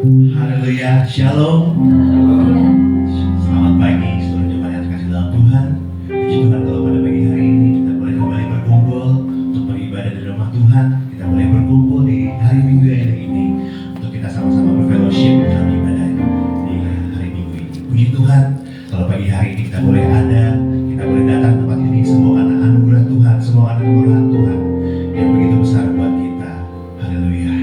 Haleluya, shalom. Selamat pagi seluruh jemaat yang terkasih dalam Tuhan. Puji Tuhan kalau pada pagi hari ini kita boleh kembali berkumpul untuk beribadah di rumah Tuhan. Kita boleh berkumpul di hari Minggu yang ini untuk kita sama-sama berfellowship dalam ibadah di hari Minggu ini. Puji Tuhan kalau pagi hari ini kita boleh ada, kita boleh datang ke tempat ini. Semua anak anugerah Tuhan, semua anak kemurahan Tuhan yang begitu besar buat kita. Haleluya.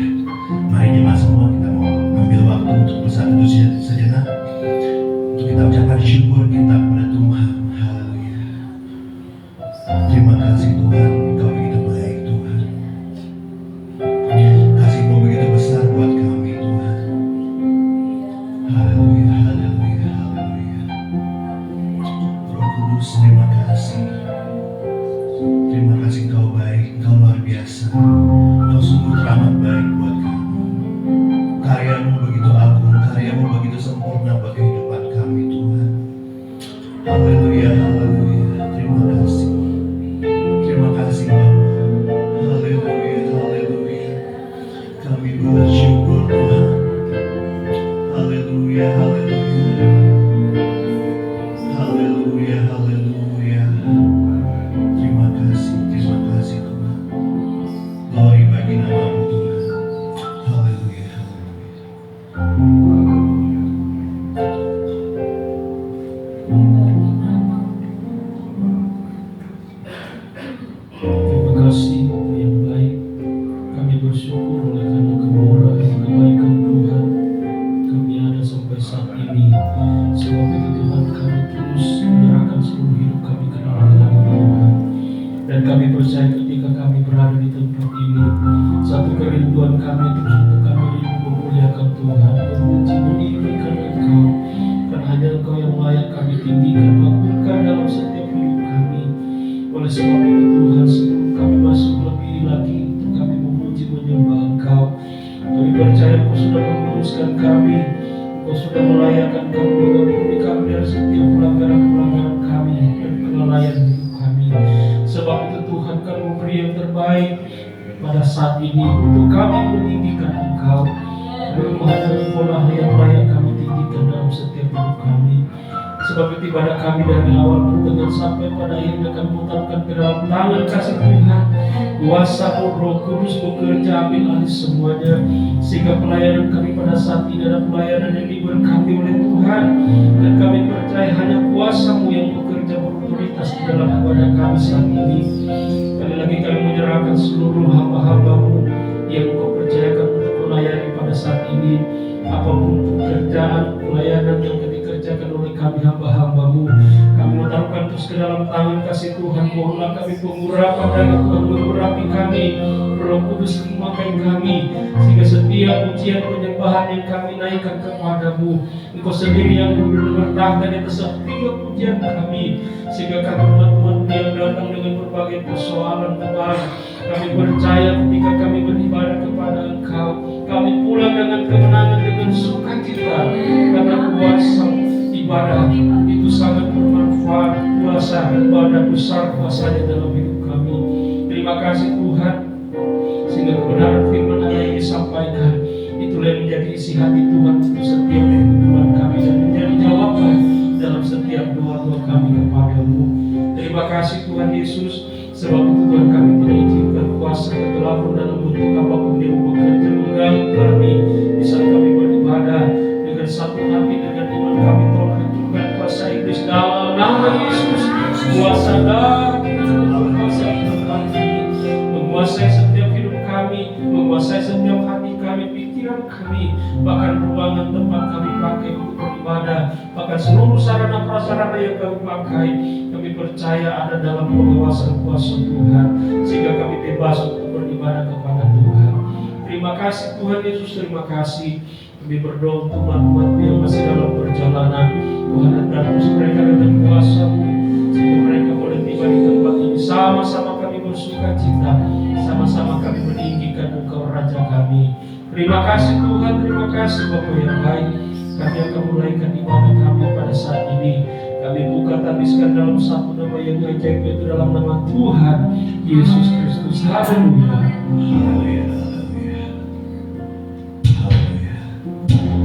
Mari jemaat semua kita mau ambil waktu untuk bersatu sejenak untuk kita ucapkan syukur kita kepada Tuhan. Haleluya. Terima kasih Tuhan, Engkau begitu baik Tuhan. Kasih-Mu begitu besar buat kami Tuhan. Haleluya, haleluya, haleluya. Roh Kudus, terima kasih. Terima kasih Engkau baik, Engkau luar biasa. Engkau sungguh teramat baik buat kami. Karya-Mu begitu agung, karya-Mu begitu sempurna buat kehidupan kami Tuhan. Haleluya, haleluya. Terima kasih. Terima kasih Bapa. Haleluya, haleluya. Kami bersyukur Tuhan. Haleluya, haleluya. Haleluya, haleluya. Terima kasih Tuhan. Glory bagi nama-Mu Tuhan. Haleluya, haleluya. Terima kasih Bapa yang baik. Kami bersyukur oleh karena kemurahan dan kebaikan Tuhan kami ada sampai saat ini. Sebab itu Tuhan kami terus menyerahkan seluruh hidup kami ke dalam tangan Tuhan. Dan kami percaya ketika kami berada di tempat ini, satu kerinduan kami terus untuk kami rindu memuliakan Tuhan, memuji meninggikan Engkau. Karena hanya Engkau yang layak kami tinggikan, lakukan dalam setiap hidup kami. Oleh sebab itu Tuhan, sebelum kami masuk lebih lagi untuk kami memuji menyembah Engkau, kami percaya Engkau sudah meluruskan kami, Engkau sudah melayakkan kami, mengampuni kami dari setiap pelanggaran-pelanggaran kami dan kelalaian hidup kami. Sebab itu Tuhan, kami memberi yang terbaik pada saat ini untuk kami meninggikan Engkau. Hanya Engkau lah yang layak kami tinggikan dalam setiap hidup kami. Sebab itu ibadah kami dari awal pertengahan sampai pada akhirnya kami memutarkan ke dalam tangan kasih Tuhan. Kuasa Roh Kudus bekerja, ambil alih semuanya, sehingga pelayanan kami pada saat ini adalah pelayanan yang diberkati oleh Tuhan. Dan kami percaya hanya kuasa-Mu yang bekerja berotoritas di dalam ibadah kami saat ini. Kali lagi kami menyerahkan seluruh hamba-hamba-Mu yang Engkau percayakan untuk melayani pada saat ini. Apapun pekerjaan pelayanan yang dikerjakan oleh kami hamba-hamba-Mu, kami menaruhkan terus ke dalam tangan kasih Tuhan. Mohonlah kami pengurapan dari Tuhan, mengurapi kami, Roh Kudus memakai kami, sehingga setiap pujian penyembahan yang kami naikkan kepada-Mu, Engkau sendiri yang bertahta di atas setiap pujian kami. Sehingga kami umat-Mu yang datang dengan berbagai persoalan beban, kami percaya ketika kami beribadah kepada Engkau, kami pulang dengan kemenangan, dengan sukacita, karena kuasa ibadah itu sangat bermanfaat. Kuasa ibadah besar kuasanya dalam hidup kami. Terima kasih Tuhan, sehingga kebenaran firman Allah yang disampaikan itulah yang menjadi isi hati Tuhan untuk setiap kehidupan kami dan menjadi jawaban dalam setiap doa-doa kami kepada-Mu. Terima kasih Tuhan Yesus. Sebab itu Tuhan, kami tidak izinkan kuasa kegelapan dalam bentuk apapun yang bekerja mengganggu kami di saat kami beribadah. Dengan satu hati, dengan iman kami tolong hancurkan kuasa iblis dalam nama Yesus. Kuasa darah menguasai hidup kami, menguasai setiap hidup kami, menguasai setiap hati kami, pikiran kami, bahkan ruangan tempat kami pakai untuk beribadah, bahkan seluruh sarana prasarana yang kami pakai, kami percaya ada dalam penguasaan kuasa Tuhan, sehingga kami bebas untuk beribadah kepada Tuhan. Terima kasih Tuhan Yesus, terima kasih. Kami berdoa untuk umat-Mu yang masih dalam perjalanan. Tuhan, hendaklah terus mereka dengan kuasa-Mu, sehingga mereka boleh tiba di tempat ini. Sama-sama kami bersuka cita, sama-sama kami meninggikan Engkau Raja kami. Terima kasih Tuhan, terima kasih Bapa yang baik. Kami akan mulaikan ibadah kami pada saat ini. Kami buka tabiskan dalam satu nama yang ajaib, yaitu dalam nama Tuhan Yesus Kristus. Haleluya. Haleluya. Haleluya. Haleluya.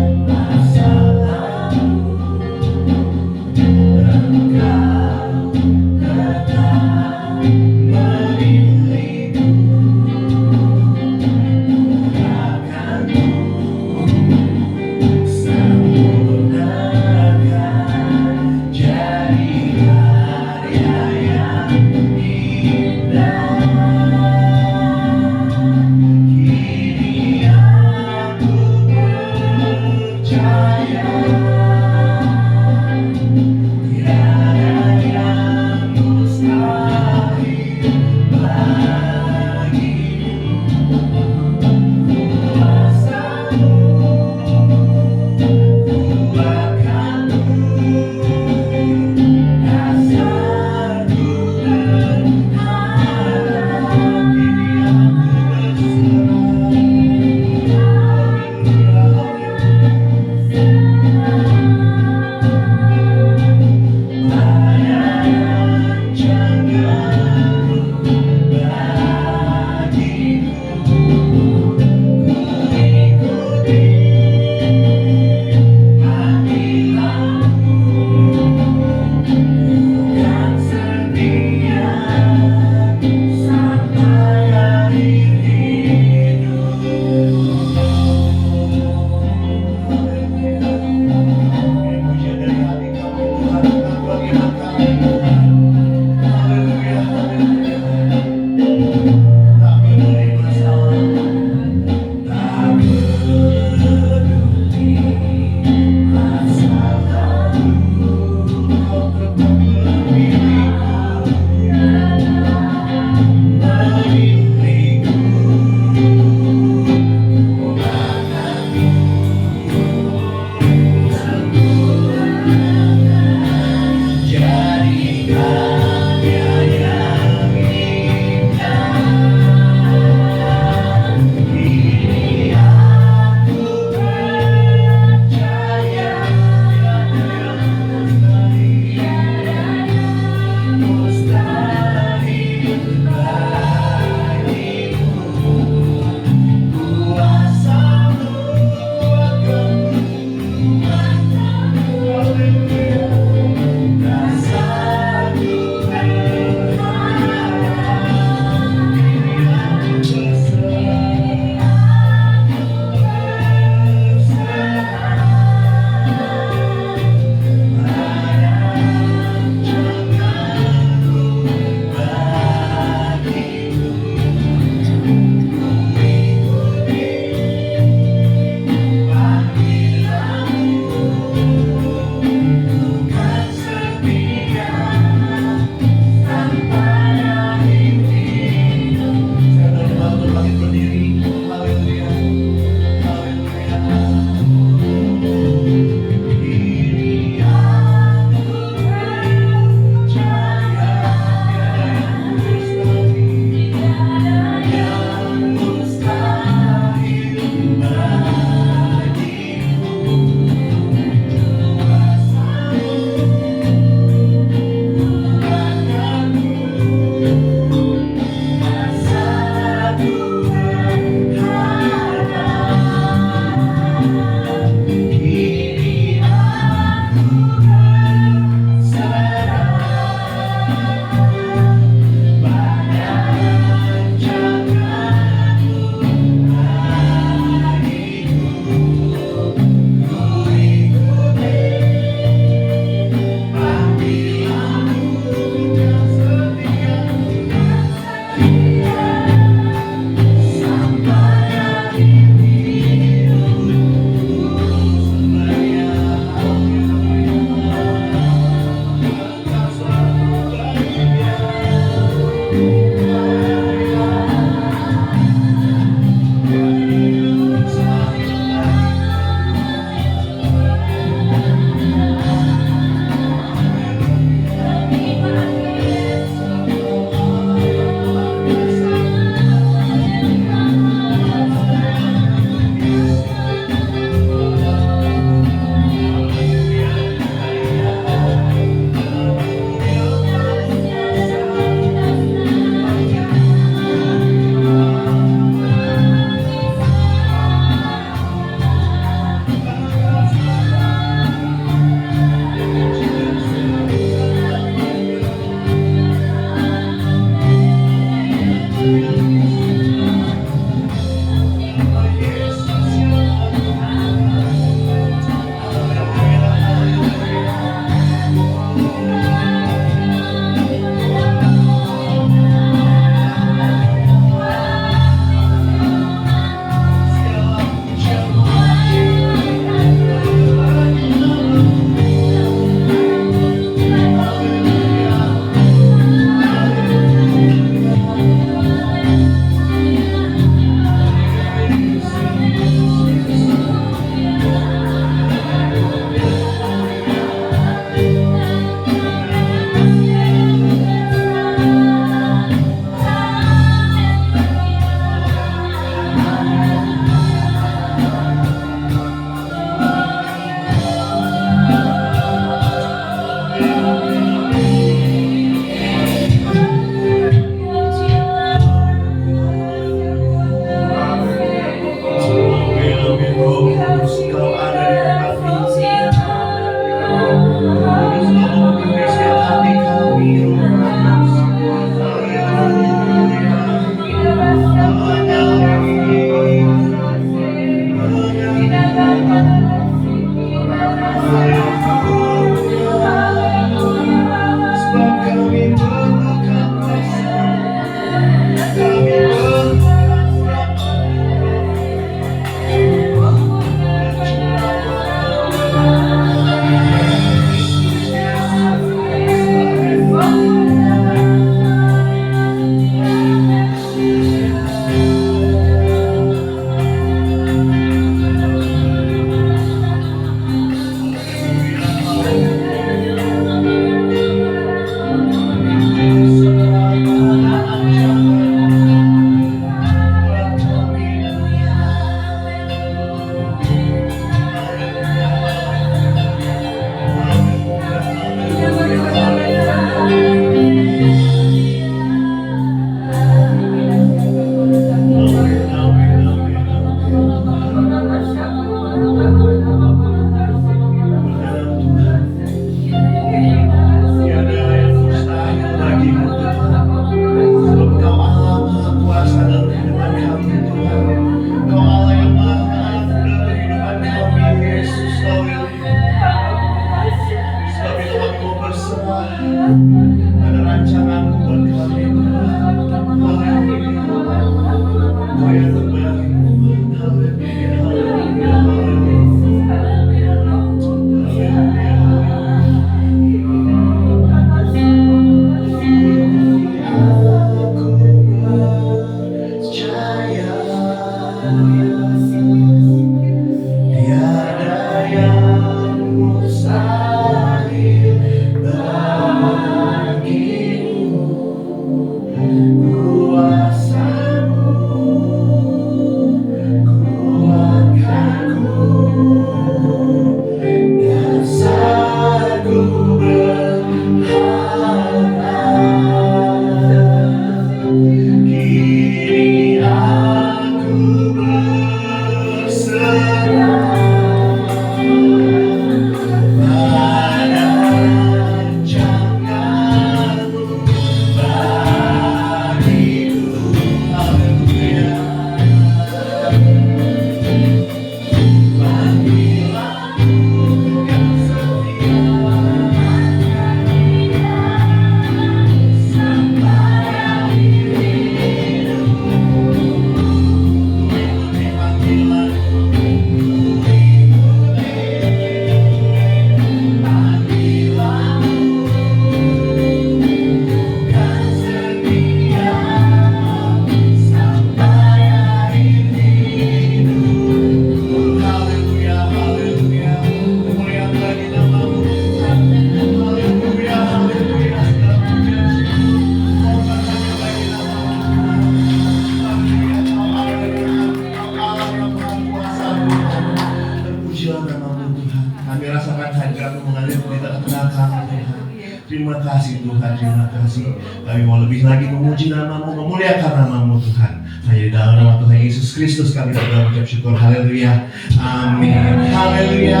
Terima kasih Tuhan, terima kasih. Kami mau lebih lagi memuji nama-Mu, memuliakan nama-Mu Tuhan. Hanya di dalam nama Tuhan Yesus Kristus kami berdoa mengucap syukur. Haleluya. Amin. Haleluya.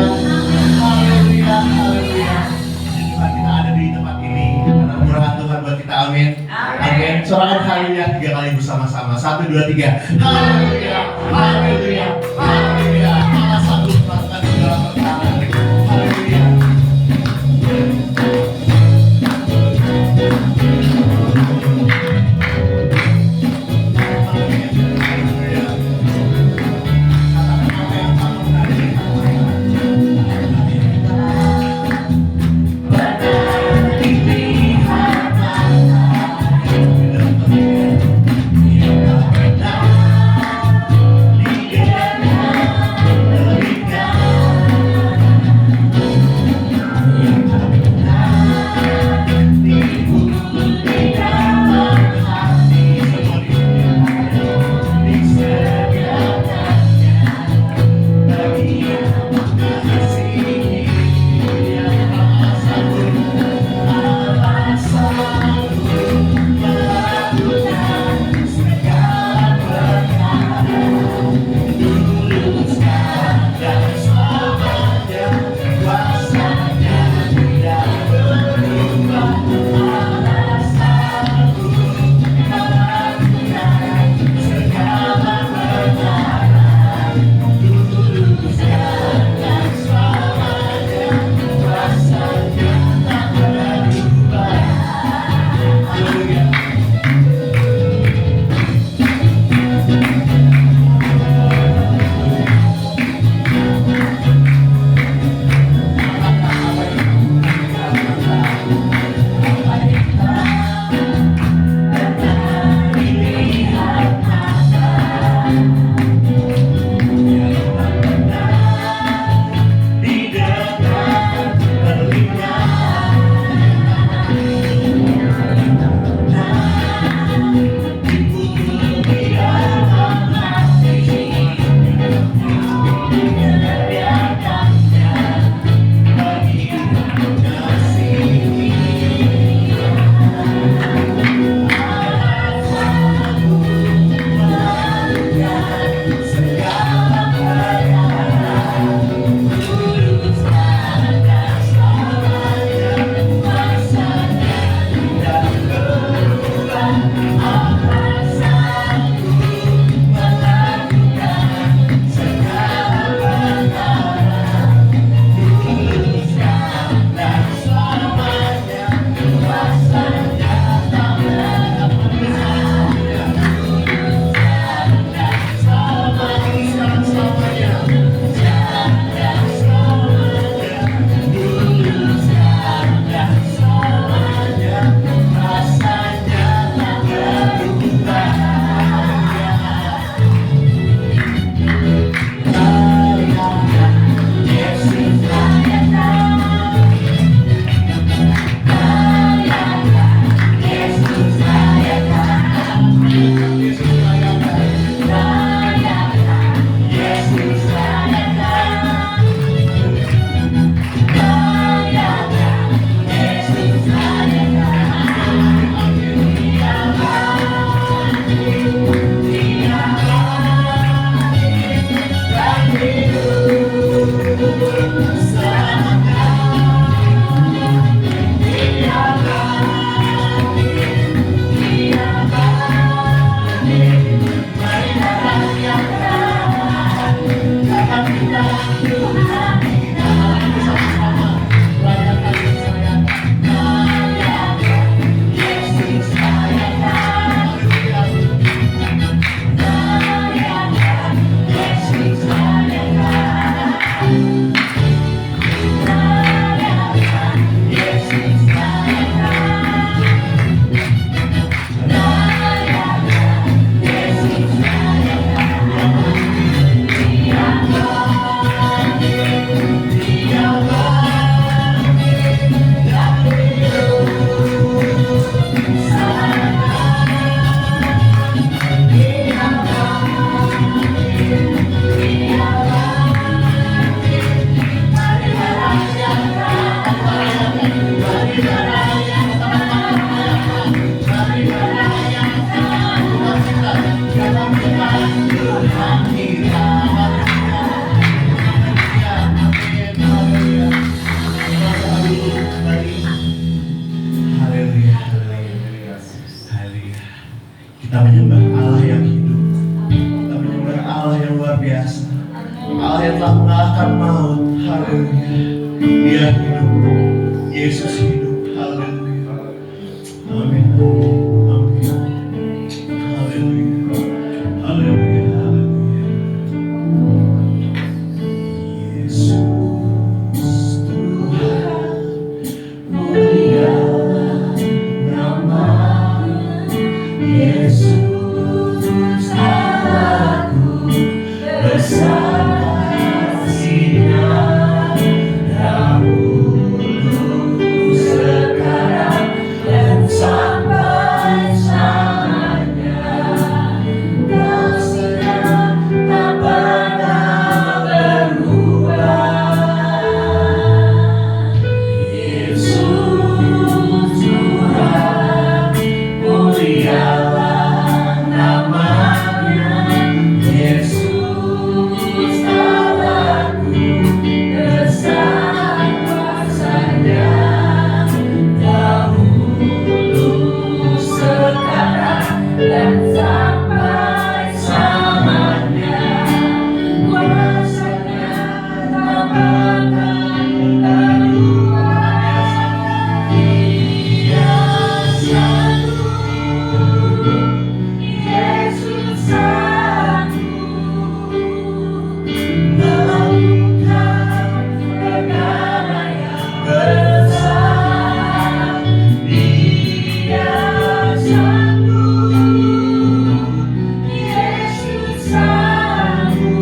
Haleluya. Haleluya. Tuhan, kita ada di tempat ini karena murahan Tuhan buat kita. Amin. Amin. Sorakan haleluya 3 kali bersama-sama. 1, 2, 3. Haleluya. Haleluya. Haleluya. Allah sanggup melakukan segala perkara. Haleluya. Allah yang hidup. Kami menyembah Allah yang luar biasa. Allah yang telah mengalahkan maut. Haleluya. Dia hidup. Yesus hidup. Haleluya. Amin. Amin. Haleluya. Haleluya. Haleluya. Yesus Tuhan, mulialah nama-Nya. Yesus Allahku, bersama kasih-Nya dahulu, sekarang, dan sampai selamanya. Kasih-Nya tak pernah berubah. Yesus Tuhan, mulialah nama-Nya. Yesus Allahku, besar kuasa-Nya dahulu, sekarang, dan sampai selamanya. Kuasa-Nya tak pernah berubah. Dia satu, Yesus satu, melakukan perkara yang besar. Dia satu, Yesus satu,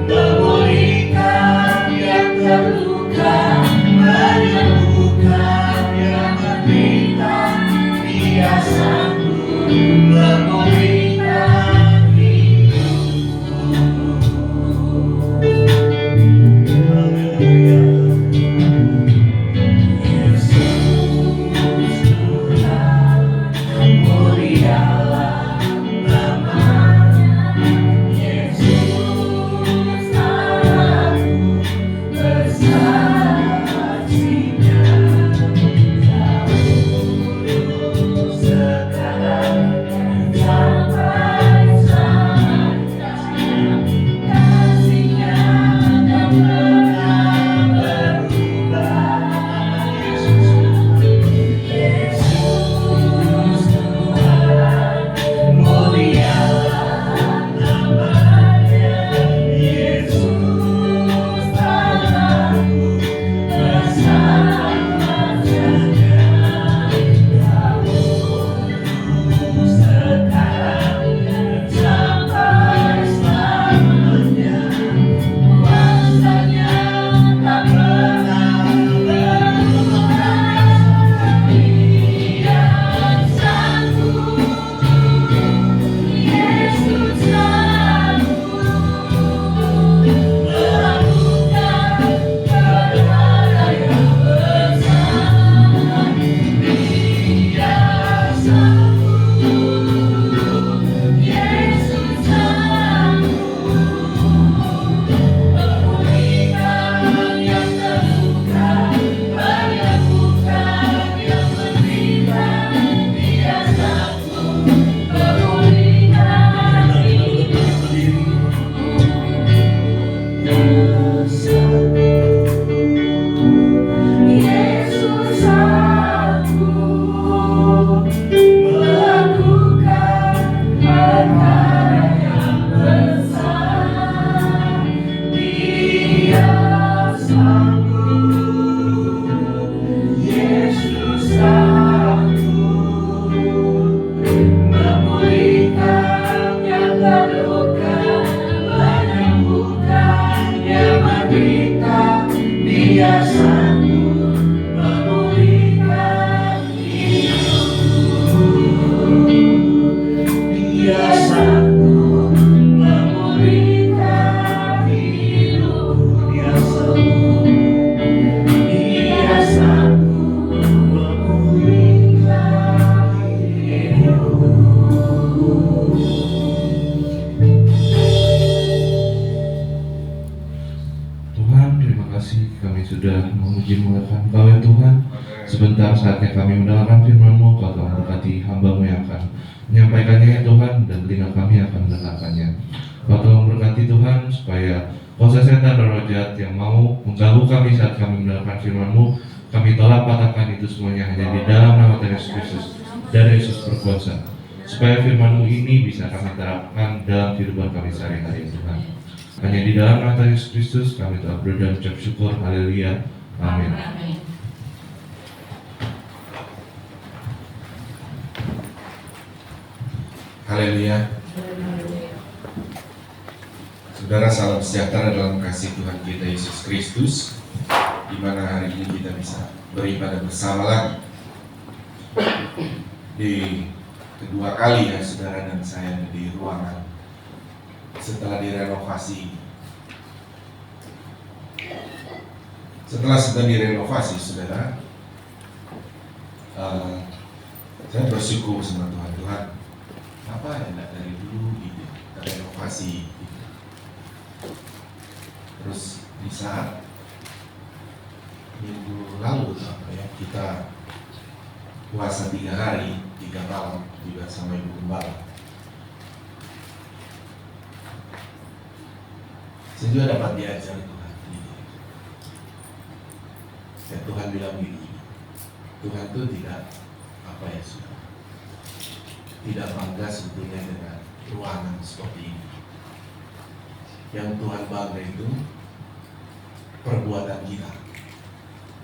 memulihkan yang terluka, menyembuhkan yang menderita. Dia sanggup memulihkan hidupku. Haleluya. Yesus Tuhan, mulialah nama-Nya. Yesus Allahku, besar kasih-Nya dahulu, sekarang, dan sampai selamanya. Kasih-Nya tak pernah berubah. Yesus Tuhan, mulialah nama-Nya. Yesus Allahku, besar kuasa-Nya dahulu, sekarang, dan sampai selamanya. Kuasa-Nya tak pernah berubah. Dia satu, Yesus satu, melakukan perkara yang besar. Dia satu, Yesus satu, memulihkan yang terluka, menyembuhkan yang menderita. Dia satu, memulihkan hidupku. Yesus satu, melakukan perkara yang besar. Dia sanggup, Yesus satu, memulihkan yang terluka, menyembuhkan yang menderita. Dia sanggup memulihkan hidupku. Dia sanggup memulihkan hidupku. Dia sanggup memulihkan hidupku. Tuhan, terima kasih kami sudah memuji muliakan Engkau ya Tuhan. sebentar saatnya kami mendengarkan firman-Mu. Kau telah berkati hamba-Mu yang akan menyampaikannya ya Tuhan, dan telinga kami akan mendengarkannya. Kau telah berkati Tuhan, supaya kuasa setan dan roh jahat yang mau mengganggu kami saat kami mendengarkan firman-Mu, kami tolak patahkan itu semuanya hanya di dalam nama Tuhan Yesus Kristus, dan Yesus berkuasa, supaya firman-Mu ini bisa kami terapkan dalam kehidupan kami sehari-hari Tuhan. Hanya di dalam nama Tuhan Yesus Kristus kami telah berdoa dan ucap syukur. Haleluya. Amin. Haleluya. Saudara, salam sejahtera dalam kasih Tuhan kita Yesus Kristus, di mana hari ini kita bisa beribadah bersama lagi. Di kedua kali ya saudara dan saya di ruangan setelah direnovasi. Setelah sudah direnovasi saudara, saya bersyukur sama Tuhan, apa yang dari dulu gitu, renovasi gitu. Terus di saat minggu lalu apa ya, kita puasa 3 hari 3 malam juga sama Ibu Gembala. Saya juga dapat diajar Tuhan gitu. Dan Tuhan bilang begini, Tuhan itu tidak apa ya sudah, tidak bangga sebetulnya dengan ruangan seperti ini. Yang Tuhan bangga itu perbuatan kita.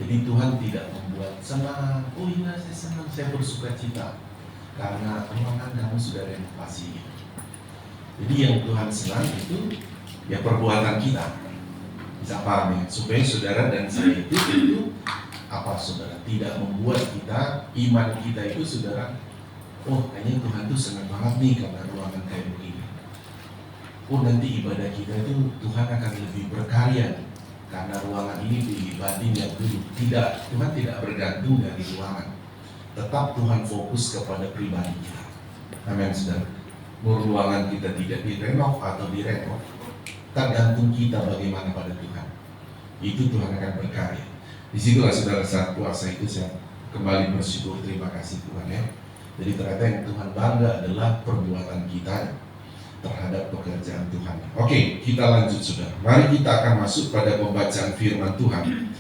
Jadi Tuhan tidak membuat senang, oh iya saya senang, saya bersuka cita karena ruangan kamu sudah renovasi. Jadi yang Tuhan senang itu ya perbuatan kita. Bisa paham ya? Supaya saudara dan saya itu apa saudara, tidak membuat kita, iman kita itu saudara, oh kayaknya Tuhan tuh senang banget nih karena ruangan kayak begini. Oh nanti ibadah kita itu Tuhan akan lebih berkarya karena ruangan ini dibanding yang dulu. Tidak, Tuhan tidak bergantung dari ruangan. Tetap Tuhan fokus kepada pribadi kita. Amin saudara. Mau ruangan kita tidak direnov atau direnov, tergantung kita bagaimana pada Tuhan. Itu Tuhan akan berkarya. Disitulah saudara saat puasa itu saya kembali bersyukur, terima kasih Tuhan ya. Jadi ternyata yang Tuhan bangga adalah perbuatan kita terhadap pekerjaan Tuhan. Oke, kita lanjut saudara. Mari kita akan masuk pada pembacaan firman Tuhan.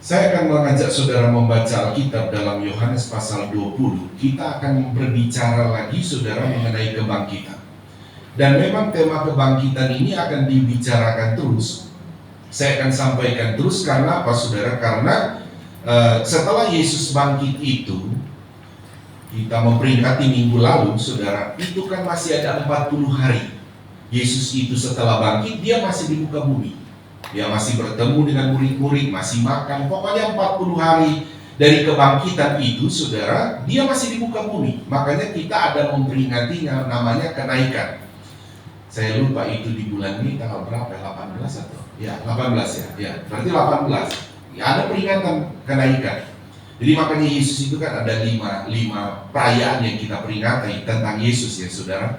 Saya akan mengajak saudara membaca Alkitab dalam Yohanes pasal 20. Kita akan berbicara lagi saudara mengenai kebangkitan. Dan memang tema kebangkitan ini akan dibicarakan terus. Saya akan sampaikan terus karena apa saudara? Karena setelah Yesus bangkit itu, kita memperingati minggu lalu saudara, itu kan masih ada 40 hari. Yesus itu setelah bangkit, dia masih di muka bumi. Dia masih bertemu dengan murid-murid, masih makan. Pokoknya 40 hari dari kebangkitan itu saudara, dia masih di muka bumi. Makanya kita ada memperingatinya, namanya kenaikan. Saya lupa itu di bulan ini tanggal berapa, 18 atau? Ya 18 ya, ya berarti 18 ya, ada peringatan kenaikan. Jadi makanya Yesus itu kan ada lima perayaan yang kita peringati tentang Yesus ya saudara.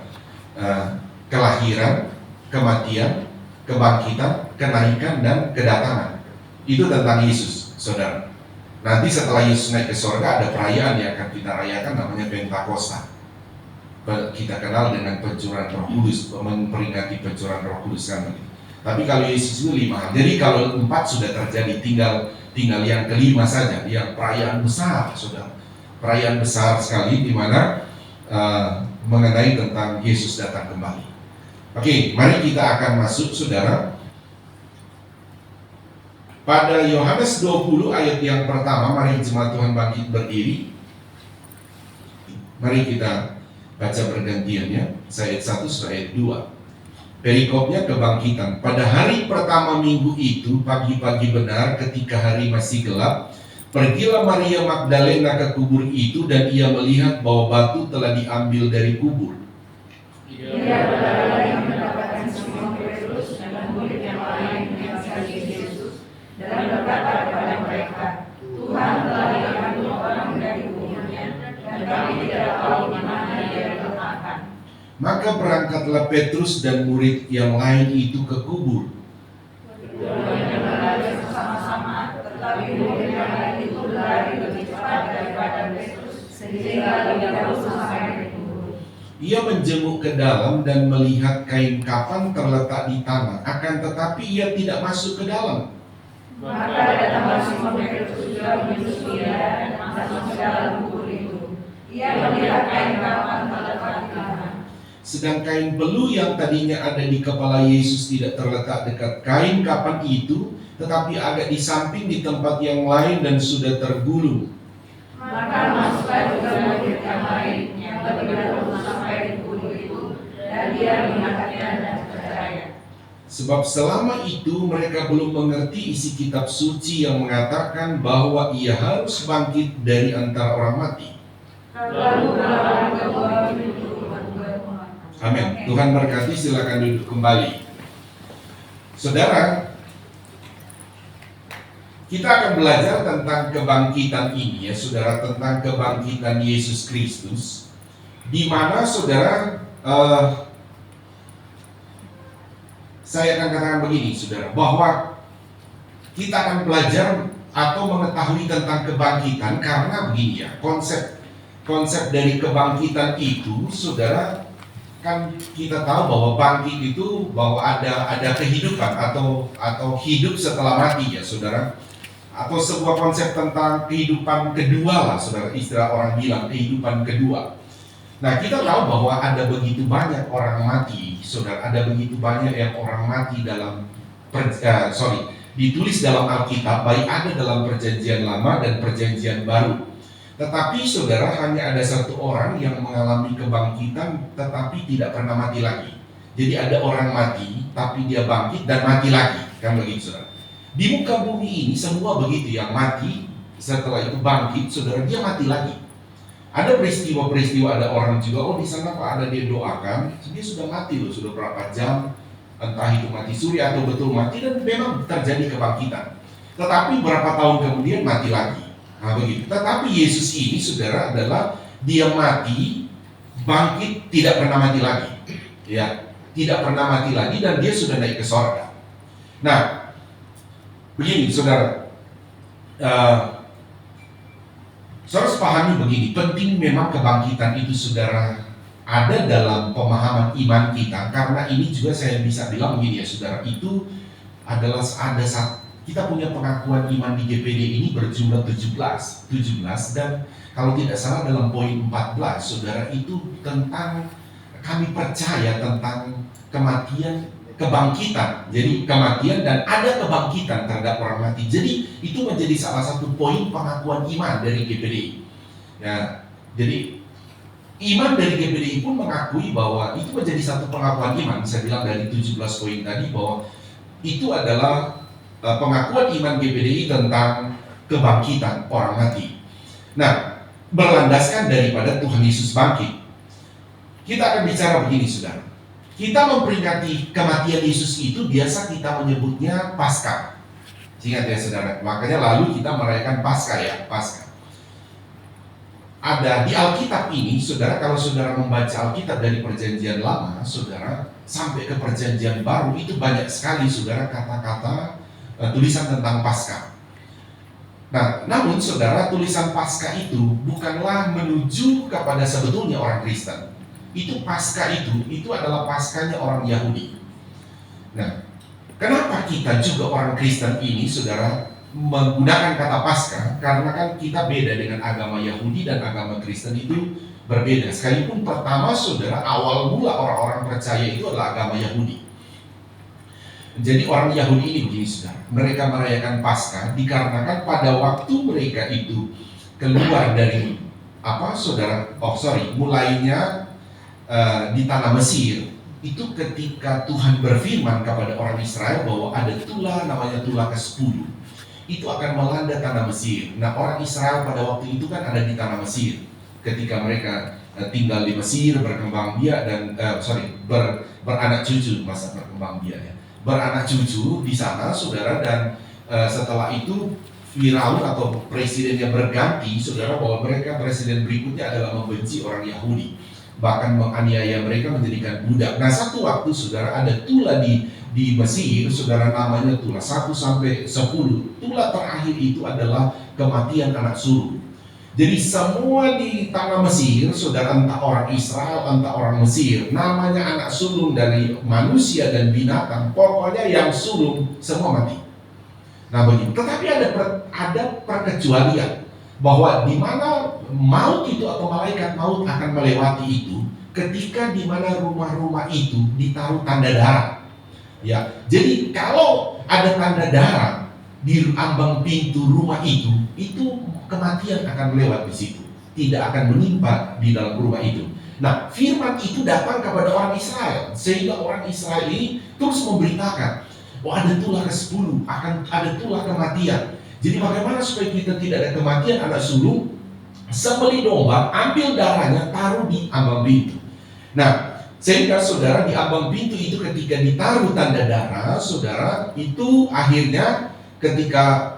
Kelahiran, kematian, kebangkitan, kenaikan, dan kedatangan. Itu tentang Yesus saudara. Nanti setelah Yesus naik ke surga ada perayaan yang akan kita rayakan namanya Pentakosta. Kita kenal dengan pencurahan Roh Kudus, memperingati pencurahan Roh Kudus kan. Tapi kalau Yesus itu 5 hari. Jadi kalau 4 sudah terjadi, tinggal yang kelima saja, yang perayaan besar, saudara. Perayaan besar sekali di mana mengenai tentang Yesus datang kembali. Oke, mari kita akan masuk, saudara. Pada Yohanes 20 ayat yang pertama, mari jemaat Tuhan bangkit berdiri. Mari kita baca pergantiannya, ayat 1 sampai ayat 2. Perikopnya kebangkitan. Pada hari pertama minggu itu, pagi-pagi benar ketika hari masih gelap, pergilah Maria Magdalena ke kubur itu dan ia melihat bahwa batu telah diambil dari kubur. Ia berlari mendapatkan Simon Petrus dan murid yang lain yang mencari Yesus dan berkata kepada mereka, Tuhan telah diambil orang dari kuburnya dan kami tidak tahu di mana dia diletakkan. Maka berangkatlah Petrus dan murid yang lain itu ke kubur. Keduanya berlari bersama-sama, tetapi murid yang lain itu berlari lebih cepat Ia menjenguk ke dalam dan melihat kain kafan terletak di tanah, akan tetapi ia tidak masuk ke dalam. Maka datanglah Simon Petrus juga menyusul dia dan masuk ke dalam kubur itu. Ia melihat kain kafan terletak di tanah. Sedang kain belu yang tadinya ada di kepala Yesus tidak terletak dekat kain kafan itu, tetapi agak di samping di tempat yang lain dan sudah tergulung. Maka masuklah juga murid yang lain yang lebih dahulu sampai di kubur itu, dan dia melihatnya dan percaya. Sebab selama itu mereka belum mengerti isi kitab suci yang mengatakan bahwa ia harus bangkit dari antara orang mati. Lalu orang kedua duduk berdua. Amin. Tuhan berkati, silakan duduk kembali. Saudara, kita akan belajar tentang kebangkitan ini ya, saudara, tentang kebangkitan Yesus Kristus, di mana saudara, saya akan katakan begini, saudara, bahwa kita akan belajar atau mengetahui tentang kebangkitan karena begini ya, konsep dari kebangkitan itu, saudara, kan kita tahu bahwa bangkit itu bahwa ada kehidupan atau hidup setelah mati ya, saudara. Atau sebuah konsep tentang kehidupan kedua lah, saudara, istilah orang bilang kehidupan kedua. Nah, kita tahu bahwa ada begitu banyak orang mati, saudara, ada begitu banyak yang orang mati ditulis dalam Alkitab, baik ada dalam perjanjian lama dan perjanjian baru. Tetapi saudara, hanya ada satu orang yang mengalami kebangkitan tetapi tidak pernah mati lagi. Jadi ada orang mati tapi dia bangkit dan mati lagi, kan begitu, saudara. Di muka bumi ini semua begitu, yang mati setelah itu bangkit, saudara, dia mati lagi. Ada peristiwa-peristiwa, ada orang juga, di sana Pak ada dia doakan, dia sudah mati loh, sudah berapa jam, entah itu mati suri atau betul mati, dan memang terjadi kebangkitan. Tetapi berapa tahun kemudian mati lagi. Nah begitu. Tetapi Yesus ini, saudara, adalah dia mati, bangkit, tidak pernah mati lagi. Ya, tidak pernah mati lagi, dan dia sudah naik ke sorga. Nah, begini, saudara, saudara harus pahami begini, penting memang kebangkitan itu, saudara, ada dalam pemahaman iman kita, karena ini juga saya bisa bilang begini ya, saudara, itu adalah kita punya pengakuan iman di GPD ini berjumlah 17 dan kalau tidak salah dalam poin 14, saudara, itu tentang kami percaya tentang kematian, kebangkitan. Jadi kematian dan ada kebangkitan terhadap orang mati. Jadi itu menjadi salah satu poin pengakuan iman dari GPDI. Ya, jadi iman dari GPDI pun mengakui bahwa itu menjadi satu pengakuan iman. Saya bilang dari 17 poin tadi bahwa itu adalah pengakuan iman GPDI tentang kebangkitan orang mati. Nah, berlandaskan daripada Tuhan Yesus bangkit, kita akan bicara begini, saudara. Kita memperingati kematian Yesus itu biasa kita menyebutnya Paskah. Ingat ya, saudara. Makanya lalu kita merayakan Paskah ya, Paskah. Ada di Alkitab ini, saudara, kalau saudara membaca Alkitab dari perjanjian lama, saudara, sampai ke perjanjian baru, itu banyak sekali, saudara, kata-kata tulisan tentang Paskah. Nah, namun saudara, tulisan Paskah itu bukanlah menuju kepada sebetulnya orang Kristen. Itu Paskah itu adalah Paskahnya orang Yahudi. Nah, kenapa kita juga orang Kristen ini, saudara, menggunakan kata Paskah? Karena kan kita beda dengan agama Yahudi dan agama Kristen itu berbeda. Sekalipun pertama, saudara, awal mula orang-orang percaya itu adalah agama Yahudi. Jadi orang Yahudi ini begini, saudara, mereka merayakan Paskah dikarenakan pada waktu mereka itu keluar dari mulainya di tanah Mesir, itu ketika Tuhan berfirman kepada orang Israel bahwa ada tulah, namanya tulah ke-10, itu akan melanda tanah Mesir. Nah, orang Israel pada waktu itu kan ada di tanah Mesir ketika mereka tinggal di Mesir, berkembang biak dan beranak cucu, masa berkembang biak ya, beranak cucu di sana, saudara, dan setelah itu Firaun atau presidennya berganti, saudara, bahwa mereka presiden berikutnya adalah membenci orang Yahudi, bahkan menganiaya mereka, menjadikan budak. Nah, satu waktu, saudara, ada tulah di Mesir, saudara, namanya tulah 1 sampai 10. Tulah terakhir itu adalah kematian anak sulung. Jadi semua di tanah Mesir, saudara, entah orang Israel, entah orang Mesir, namanya anak sulung dari manusia dan binatang, pokoknya yang sulung semua mati. Nah begitu. Tetapi ada perkecualian bahwa di mana maut itu atau malaikat maut akan melewati itu, ketika di mana rumah-rumah itu ditaruh tanda darah. Ya, jadi kalau ada tanda darah di ambang pintu rumah itu kematian akan lewat di situ, tidak akan menimpa di dalam rumah itu. Nah, firman itu datang kepada orang Israel, sehingga orang Israel ini terus memberitakan, ada tulah ke-10, akan ada tulah kematian. Jadi bagaimana supaya kita tidak ada kematian anak sulung? Sembelih domba, ambil darahnya, taruh di ambang pintu. Nah, sehingga saudara di ambang pintu itu ketika ditaruh tanda darah, saudara, itu akhirnya ketika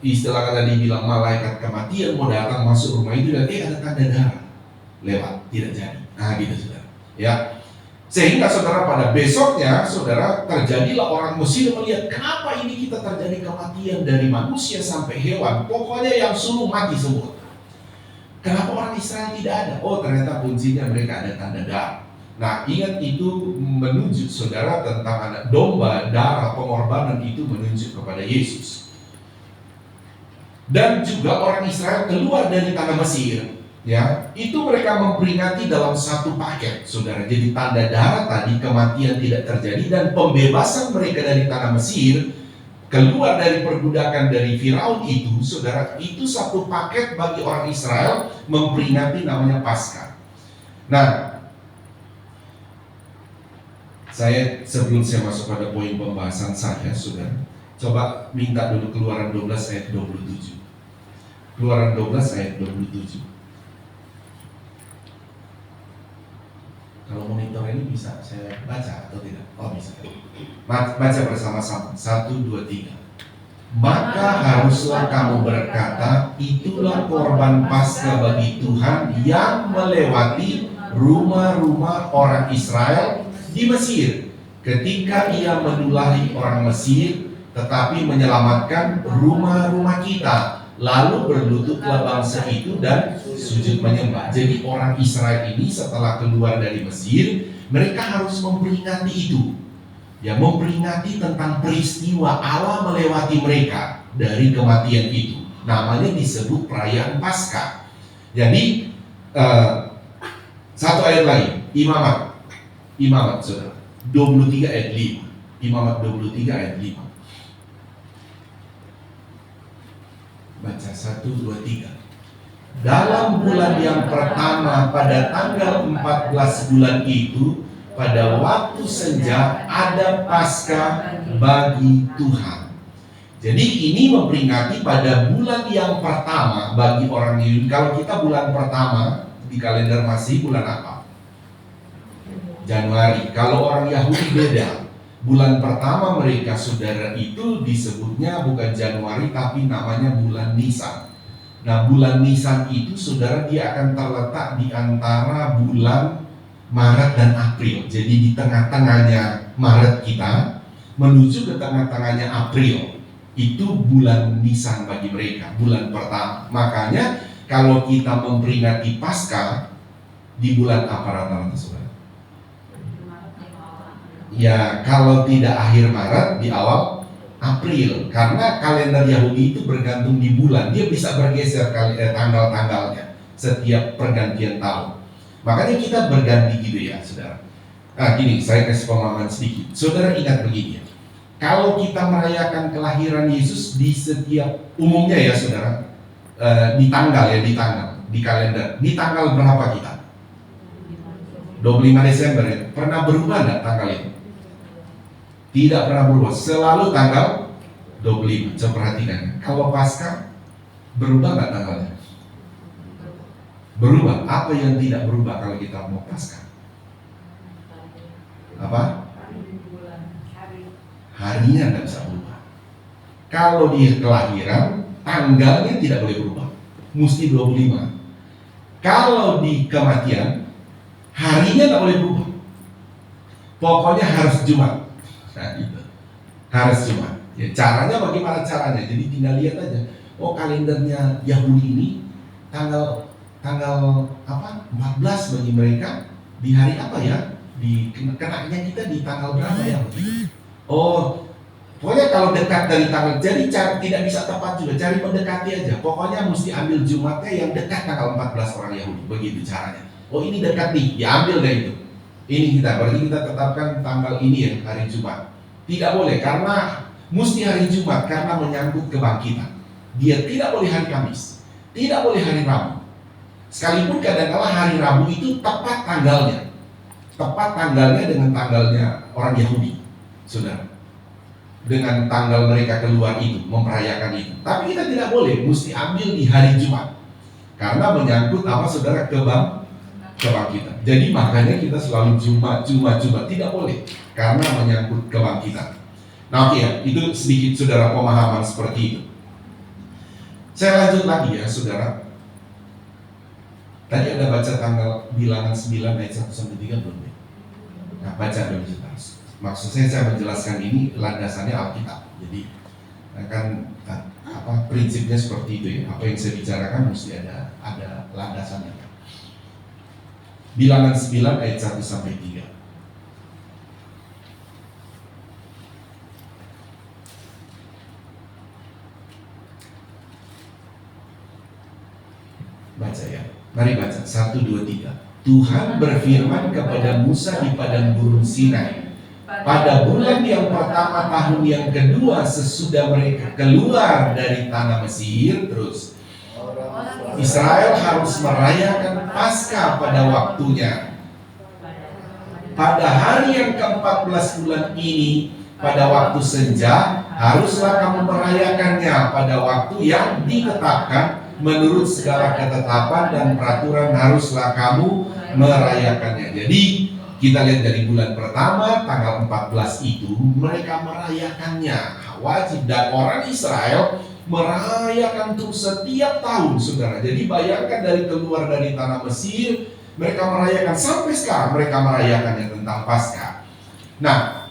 istilah tadi bilang malaikat kematian mau datang masuk rumah itu dan ada tanda darah lewat, tidak jadi. Nah gitu saudara. Ya. Sehingga saudara pada besoknya saudara terjadilah orang Mesir melihat kenapa ini kita terjadi kematian dari manusia sampai hewan. Pokoknya yang sulung mati semua. Kenapa orang Israel tidak ada? Oh ternyata kuncinya mereka ada tanda darah. Nah ingat itu menunjuk saudara tentang anak domba, darah, pengorbanan itu menunjuk kepada Yesus. Dan juga orang Israel keluar dari tanah Mesir, ya, itu mereka memperingati dalam satu paket, saudara. Jadi tanda darah tadi kematian tidak terjadi dan pembebasan mereka dari tanah Mesir, keluar dari perbudakan dari Firaun itu, saudara, itu satu paket bagi orang Israel memperingati namanya Paskah. Nah, sebelum saya masuk pada poin pembahasan saya, saudara, coba minta dulu Keluaran 12 ayat 27. Keluaran 12 ayat 27. Kalau monitor ini bisa saya baca atau tidak? Oh bisa. Baca bersama-sama. 1, 2, 3. Maka haruslah kamu berkata, itulah korban Paskah bagi Tuhan yang melewati rumah-rumah orang Israel di Mesir, ketika ia menulahi orang Mesir, tetapi menyelamatkan rumah-rumah kita. Lalu berlututlah bangsa itu dan sujud menyembah. Jadi orang Israel ini setelah keluar dari Mesir, mereka harus memperingati itu. Ya, memperingati tentang peristiwa Allah melewati mereka dari kematian itu. Namanya disebut perayaan Paskah. Jadi satu ayat lain, Imamat saudara, 23 ayat 5. Imamat 23 ayat 5. Baca 1, 2, 3. Dalam bulan yang pertama pada tanggal 14 bulan itu, pada waktu senja ada Paskah bagi Tuhan. Jadi ini memperingati pada bulan yang pertama bagi orang Yahudi. Kalau kita bulan pertama di kalender Masih bulan apa? Januari. Kalau orang Yahudi beda. Bulan pertama mereka saudara itu disebutnya bukan Januari tapi namanya bulan Nisan. Nah bulan Nisan itu saudara dia akan terletak di antara bulan Maret dan April. Jadi di tengah-tengahnya Maret kita menuju ke tengah-tengahnya April. Itu bulan Nisan bagi mereka, bulan pertama. Makanya kalau kita memperingati Paskah di bulan apa rata-rata saudara? Ya kalau tidak akhir Maret di awal April, karena kalender Yahudi itu bergantung di bulan, dia bisa bergeser tanggal-tanggalnya setiap pergantian tahun. Makanya kita berganti gitu ya saudara. Nah gini, saya kasih pemahaman sedikit. Saudara ingat begini ya, kalau kita merayakan kelahiran Yesus di setiap umumnya ya saudara, di tanggal di kalender, di tanggal berapa kita? 25 Desember ya. Pernah berubah nggak tanggal itu? Tidak pernah berubah, selalu tanggal 25. Coba perhatikan, kalau Paskah berubah nggak tanggalnya? Berubah. Apa yang tidak berubah kalau kita mau Paskah? Apa? Harinya nggak bisa berubah. Kalau di kelahiran, tanggalnya tidak boleh berubah, mesti 25. Kalau di kematian, harinya nggak boleh berubah, pokoknya harus Jumat. Nah itu harus Jumat. Ya, caranya bagaimana caranya? Jadi tinggal lihat aja. Oh kalendernya Yahudi ini tanggal apa 14 bagi mereka di hari apa ya? Di kenanya kita di tanggal berapa ya begitu? Oh, pokoknya kalau dekat dari tanggal, jadi tidak bisa tepat juga, cari mendekati aja. Pokoknya mesti ambil Jumatnya yang dekat tanggal 14 orang Yahudi, begitu caranya. Oh ini dekat nih, diambil dari itu. Ini berarti kita tetapkan tanggal ini ya, hari Jumat. Tidak boleh, karena mesti hari Jumat, karena menyangkut kebangkitan. Dia tidak boleh hari Kamis, tidak boleh hari Rabu. Sekalipun kadang-kala hari Rabu itu tepat tanggalnya dengan tanggalnya orang Yahudi, saudara. Dengan tanggal mereka keluar itu, memperayakan itu. Tapi kita tidak boleh, mesti ambil di hari Jumat. Karena menyangkut apa saudara, kebangkitan. Jadi makanya kita selalu Jumat, tidak boleh. Karena menyangkut kebangkitan. Nah oke ya, itu sedikit saudara pemahaman seperti itu. Saya lanjut lagi ya saudara. Tadi ada baca tanggal Bilangan 9 ayat 1 sampai 3 belum ya? Nah baca dulu saudara. Maksud saya menjelaskan ini landasannya Alkitab. Jadi kan prinsipnya seperti itu ya. Apa yang saya bicarakan mesti ada landasannya. Bilangan 9 ayat 1 sampai 3. Baca ya. Mari baca 1, 2, 3. Tuhan berfirman kepada Musa di padang gurun Sinai pada bulan yang pertama tahun yang kedua sesudah mereka keluar dari tanah Mesir. Terus Israel harus merayakan Paskah pada waktunya. Pada hari yang ke-14 bulan ini, pada waktu senja, haruslah kamu merayakannya pada waktu yang ditetapkan menurut segala ketetapan dan peraturan, haruslah kamu merayakannya. Jadi kita lihat dari bulan pertama tanggal 14 itu mereka merayakannya, wajib, dan orang Israel merayakan itu setiap tahun saudara. Jadi bayangkan dari keluar dari tanah Mesir mereka merayakan, sampai sekarang mereka merayakannya tentang Paskah. Nah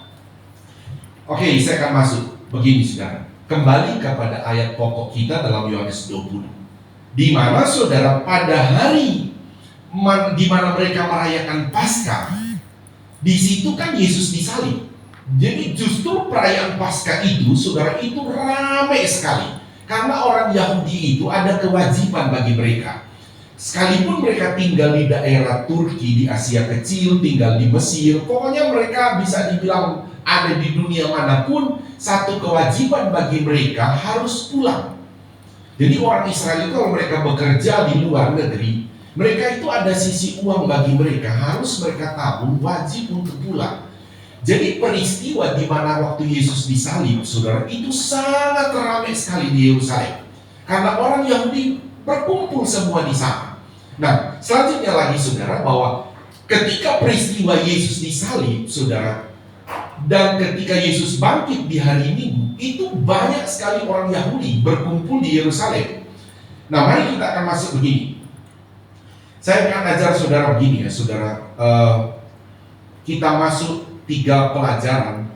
oke, saya akan masuk begini saudara, kembali kepada ayat pokok kita dalam Yohanes 20, di mana saudara pada hari di mana mereka merayakan Paskah, di situ kan Yesus disalib. Jadi justru perayaan Paskah itu saudara itu ramai sekali, karena orang Yahudi itu ada kewajiban bagi mereka. Sekalipun mereka tinggal di daerah Turki, di Asia Kecil, tinggal di Mesir, pokoknya mereka bisa dibilang ada di dunia manapun, satu kewajiban bagi mereka harus pulang. Jadi orang Israel itu kalau mereka bekerja di luar negeri, mereka itu ada sisi uang bagi mereka, harus mereka tabung, wajib untuk pulang. Jadi peristiwa di mana waktu Yesus disalib, saudara, itu sangat ramai sekali di Yerusalem, karena orang Yahudi berkumpul semua di sana. Nah, selanjutnya lagi saudara, bahwa ketika peristiwa Yesus disalib, saudara, dan ketika Yesus bangkit di hari Minggu, itu banyak sekali orang Yahudi berkumpul di Yerusalem. Nah, mari kita akan masuk begini. Saya akan ajar saudara begini ya, saudara. Kita masuk 3 pelajaran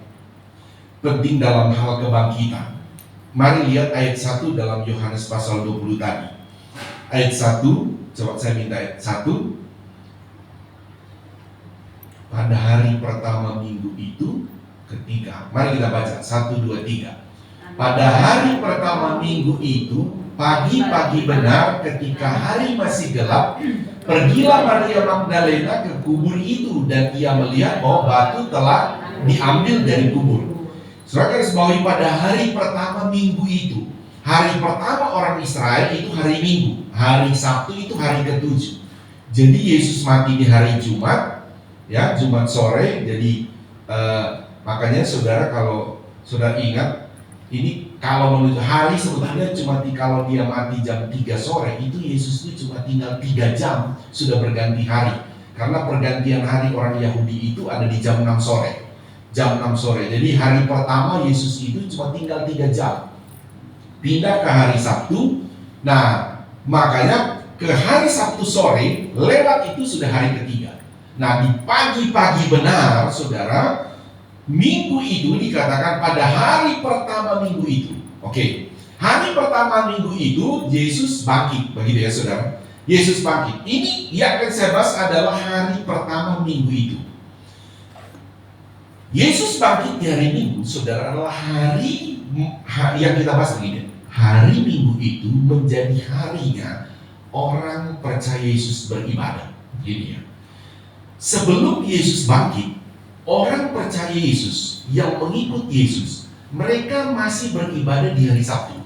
penting dalam hal kebangkitan. Mari lihat ayat 1 dalam Yohanes pasal 20 tadi. Ayat 1, coba saya minta ayat 1. Pada hari pertama minggu itu ketika, mari kita baca 1, 2, 3. Pada hari pertama minggu itu, pagi-pagi benar ketika hari masih gelap, pergilah Maria Magdalena ke kubur itu, dan ia melihat bahwa batu telah diambil dari kubur. Saudara garis bawahi, pada hari pertama minggu itu, hari pertama orang Israel itu hari Minggu, hari Sabtu itu hari ke-7. Jadi Yesus mati di hari Jumat, ya, Jumat sore. Jadi makanya saudara, kalau saudara ingat, ini kalau menuju hari sebetulnya cuma kalau dia mati jam 3 sore, itu Yesus itu cuma tinggal 3 jam sudah berganti hari. Karena pergantian hari orang Yahudi itu ada di jam 6 sore. Jam 6 sore. Jadi hari pertama Yesus itu cuma tinggal 3 jam. Pindah ke hari Sabtu. Nah, makanya ke hari Sabtu sore lewat itu sudah hari ketiga. Nah, di pagi-pagi benar saudara, minggu itu dikatakan pada hari pertama minggu itu. Oke. Hari pertama minggu itu Yesus bangkit, begitu ya saudara. Yesus bangkit. Ini yang akan saya bahas adalah hari pertama minggu itu. Yesus bangkit di hari Minggu, saudara, adalah hari yang kita bahas begini. Hari Minggu itu menjadi harinya orang percaya Yesus beribadah. Gini ya. Sebelum Yesus bangkit, orang percaya Yesus yang mengikut Yesus, mereka masih beribadah di hari Sabtu.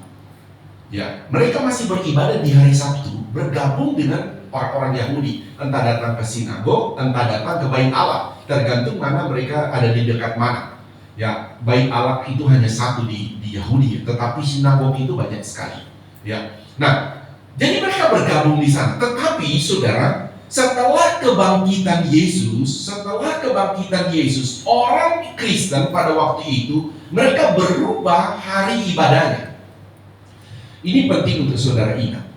Ya, mereka masih beribadah di hari Sabtu, bergabung dengan orang-orang Yahudi, entah datang ke sinagog, entah datang ke bait Allah, tergantung mana mereka ada di dekat mana. Ya, bait Allah itu hanya satu di Yahudi, tetapi sinagog itu banyak sekali. Ya, nah, jadi mereka bergabung di sana. Tetapi, saudara, setelah kebangkitan Yesus, orang Kristen pada waktu itu mereka berubah hari ibadahnya. Ini penting untuk saudara ingat.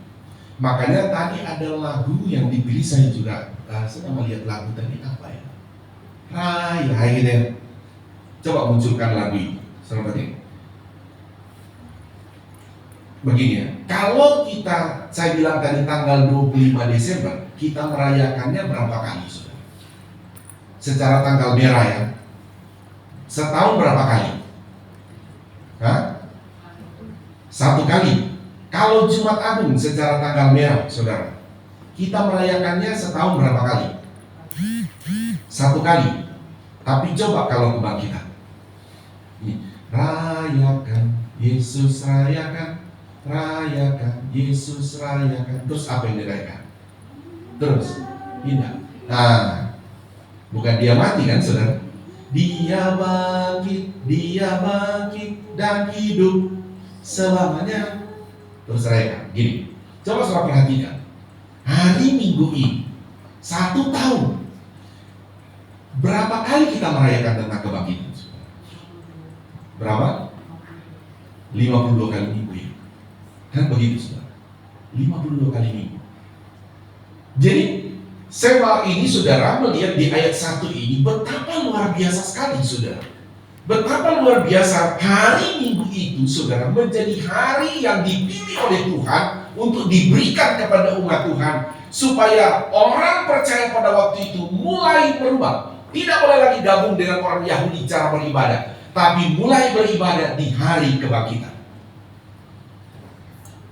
Makanya tadi ada lagu yang dipilih, saya juga sedang melihat lagu tadi apa ya? Raya gitu ya. Coba munculkan lagu itu. Selamat ini. Begini ya, kalau saya bilang tadi tanggal 25 Desember, kita merayakannya berapa kali, saudara? Secara tanggal merah ya. Setahun berapa kali? Hah? 1 kali. Kalau Jumat Agung secara tanggal merah, saudara, kita merayakannya setahun berapa kali? 1 kali. Tapi coba kalau kebangkitan. Rayakan, Yesus rayakan, rayakan, Yesus rayakan. Terus apa yang dirayakan? Terus, pindah. Nah, bukan dia mati kan, saudara? Dia bangkit dan hidup selamanya. Terus rayakan, gini. Coba saudara perhatikan. Hari Minggu ini 1 tahun. Berapa kali kita merayakan tentang kebangkitan? Berapa? 52 kali minggu ya. Kan begitu, saudara. 52 kali minggu. Jadi sewa ini, saudara, melihat di ayat 1 ini betapa luar biasa sekali, saudara. Betapa luar biasa hari Minggu itu, saudara, menjadi hari yang dipilih oleh Tuhan untuk diberikan kepada umat Tuhan, supaya orang percaya pada waktu itu mulai berubah. Tidak boleh lagi gabung dengan orang Yahudi cara beribadah, tapi mulai beribadah di hari kebangkitan.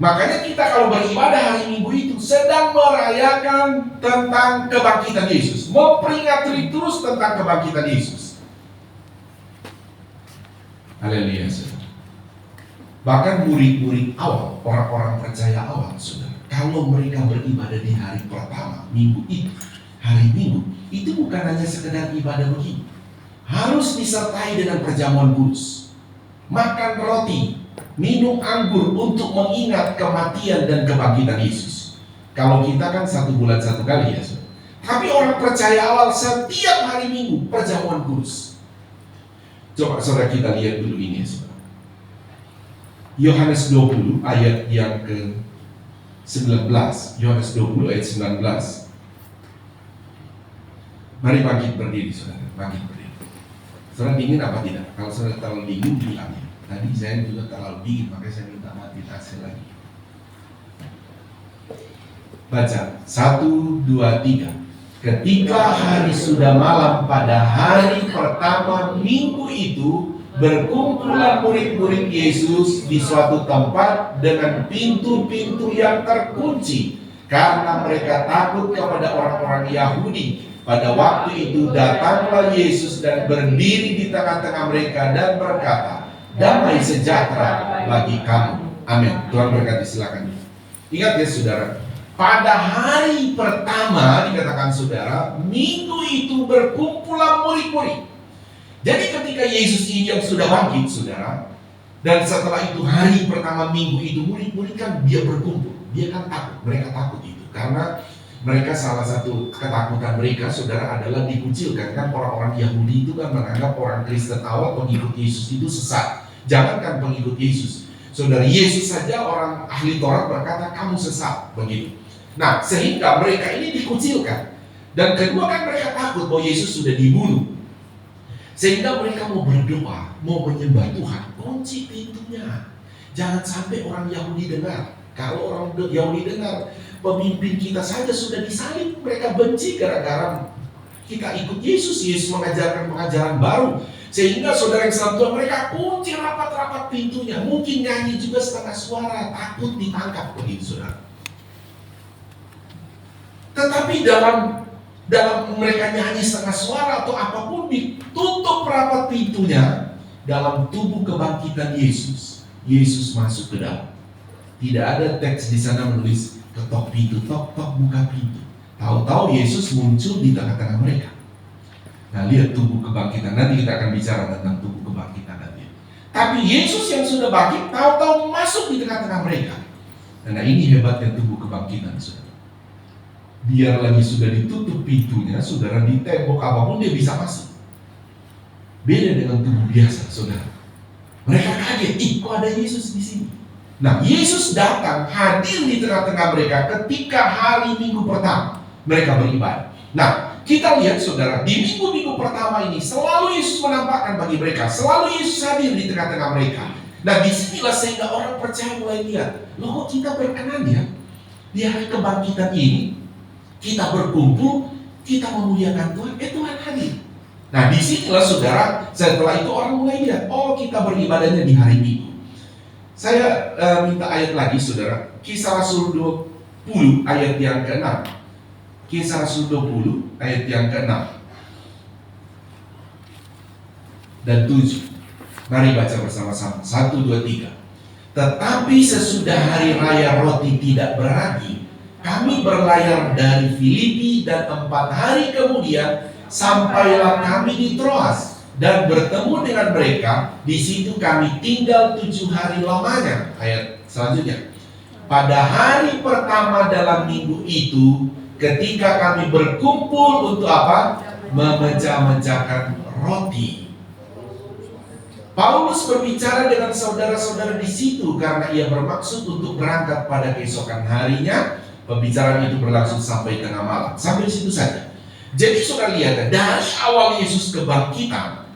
Makanya kita kalau beribadah hari Minggu itu sedang merayakan tentang kebangkitan Yesus, memperingati terus tentang kebangkitan Yesus. Haleluya, saudara. Bahkan murid-murid awal, orang-orang percaya awal, saudara, kalau mereka beribadah di hari pertama minggu itu, hari Minggu, itu bukan hanya sekedar ibadah begini, harus disertai dengan perjamuan kudus, makan roti, minum anggur untuk mengingat kematian dan kebangkitan Yesus. Kalau kita kan 1 bulan 1 kali ya, saudara. Tapi orang percaya awal setiap hari Minggu perjamuan kudus. Coba saudara kita lihat dulu ini ya, saudara. Yohanes 20 ayat yang ke-19. Yohanes 20 ayat 19. Mari bangkit berdiri, saudara. Bangkit berdiri. Saudara dingin apa tidak? Kalau saudara terlalu dingin, bilang ya. Tadi saya juga terlalu dingin, makanya saya minta mati taksi lagi. Baca 1, 2, 3. Ketika hari sudah malam pada hari pertama minggu itu, berkumpulan murid-murid Yesus di suatu tempat dengan pintu-pintu yang terkunci, karena mereka takut kepada orang-orang Yahudi. Pada waktu itu datanglah Yesus dan berdiri di tengah-tengah mereka dan berkata, "Damai sejahtera bagi kamu." Amin. Tuhan berkati, silakan. Ingat ya, saudara, pada hari pertama dikatakan, saudara, minggu itu berkumpulan murid-murid. Jadi ketika Yesus ini yang sudah bangkit, saudara, dan setelah itu hari pertama minggu itu, murid-murid kan dia berkumpul. Dia kan takut, mereka takut itu, karena mereka salah satu ketakutan mereka, saudara, adalah dikucilkan. Kan orang-orang Yahudi itu kan menganggap orang Kristen awal, pengikut Yesus itu sesat. Jangankan pengikut Yesus, saudara, Yesus saja orang ahli Taurat berkata kamu sesat, begitu. Nah, sehingga mereka ini dikucilkan. Dan kedua kan mereka takut bahwa Yesus sudah dibunuh. Sehingga mereka mau berdoa, mau menyembah Tuhan, kunci pintunya. Jangan sampai orang Yahudi dengar. Kalau orang Yahudi dengar, pemimpin kita saja sudah disalib, mereka benci gara-gara kita ikut Yesus. Yesus mengajarkan pengajaran baru. Sehingga saudara yang salam Tuhan, mereka kunci rapat-rapat pintunya. Mungkin nyanyi juga setengah suara, takut ditangkap begitu saudara. Tetapi dalam mereka nyanyi setengah suara atau apapun, ditutup rapat pintunya. Dalam tubuh kebangkitan Yesus, Yesus masuk ke dalam. Tidak ada teks di sana menulis ketok pintu, tok buka pintu. Tahu-tahu Yesus muncul di tengah-tengah mereka. Nah, lihat tubuh kebangkitan. Nanti kita akan bicara tentang tubuh kebangkitan nanti. Tapi Yesus yang sudah bangkit, tahu-tahu masuk di tengah-tengah mereka. Nah, ini hebatnya tubuh kebangkitan, saudara. Biar lagi sudah ditutup pintunya, saudara, di tembok apapun dia bisa masuk. Beda dengan tubuh biasa, saudara. Mereka kaget, kok ada Yesus di sini? Nah, Yesus datang hadir di tengah-tengah mereka ketika hari Minggu pertama mereka beribadah. Nah, kita lihat saudara, di minggu-minggu pertama ini selalu Yesus menampakkan bagi mereka, selalu Yesus hadir di tengah-tengah mereka. Nah, disinilah sehingga orang percaya mulai lihat, loh kok kita berkenan ya? Di hari kebangkitan ini, kita berkumpul, kita memuliakan Tuhan, Tuhan hadir. Nah, disinilah saudara, setelah itu orang mulai lihat, oh kita beribadahnya di hari Minggu. Saya minta ayat lagi saudara, Kisah Rasul 20 ayat yang ke-6. Kisah Rasul 20 ayat yang ke-6 dan 7. Mari baca bersama-sama. 1, 2, 3. Tetapi sesudah hari raya roti tidak beragi, kami berlayar dari Filipi dan 4 hari kemudian sampailah kami di Troas dan bertemu dengan mereka. Di situ kami tinggal 7 hari lamanya. Ayat selanjutnya. Pada hari pertama dalam minggu itu, ketika kami berkumpul untuk apa? Memecah-mecahkan roti. Paulus berbicara dengan saudara-saudara di situ karena ia bermaksud untuk berangkat pada keesokan harinya. Pembicaraan itu berlangsung sampai tengah malam. Sampai situ saja. Jadi saudara lihat, dari awal Yesus kebangkitan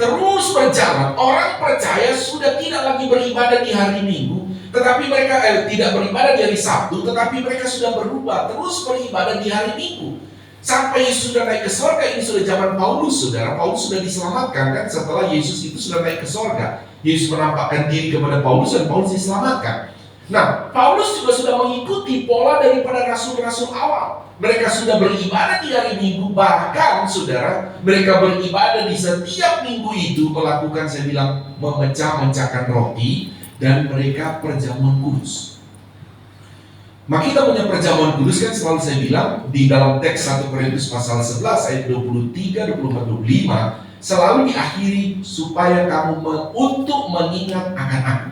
terus berjalan, orang percaya sudah tidak lagi beribadah di hari Minggu, tetapi mereka tidak beribadah di hari Sabtu, tetapi mereka sudah berubah terus beribadah di hari Minggu. Sampai Yesus sudah naik ke surga. Ini sudah zaman Paulus, saudara. Paulus sudah diselamatkan kan, setelah Yesus itu sudah naik ke surga. Yesus menampakkan diri kepada Paulus dan Paulus diselamatkan. Nah, Paulus juga sudah mengikuti pola daripada rasul-rasul awal. Mereka sudah beribadah di hari Minggu, bahkan saudara, mereka beribadah di setiap minggu itu melakukan, saya bilang, memecah-mecahkan roti, dan mereka perjamuan kudus. Maka kita punya perjamuan kudus kan, selalu saya bilang di dalam teks 1 Korintus pasal 11 ayat 23, 24, 25 selalu diakhiri supaya kamu untuk mengingat akan aku.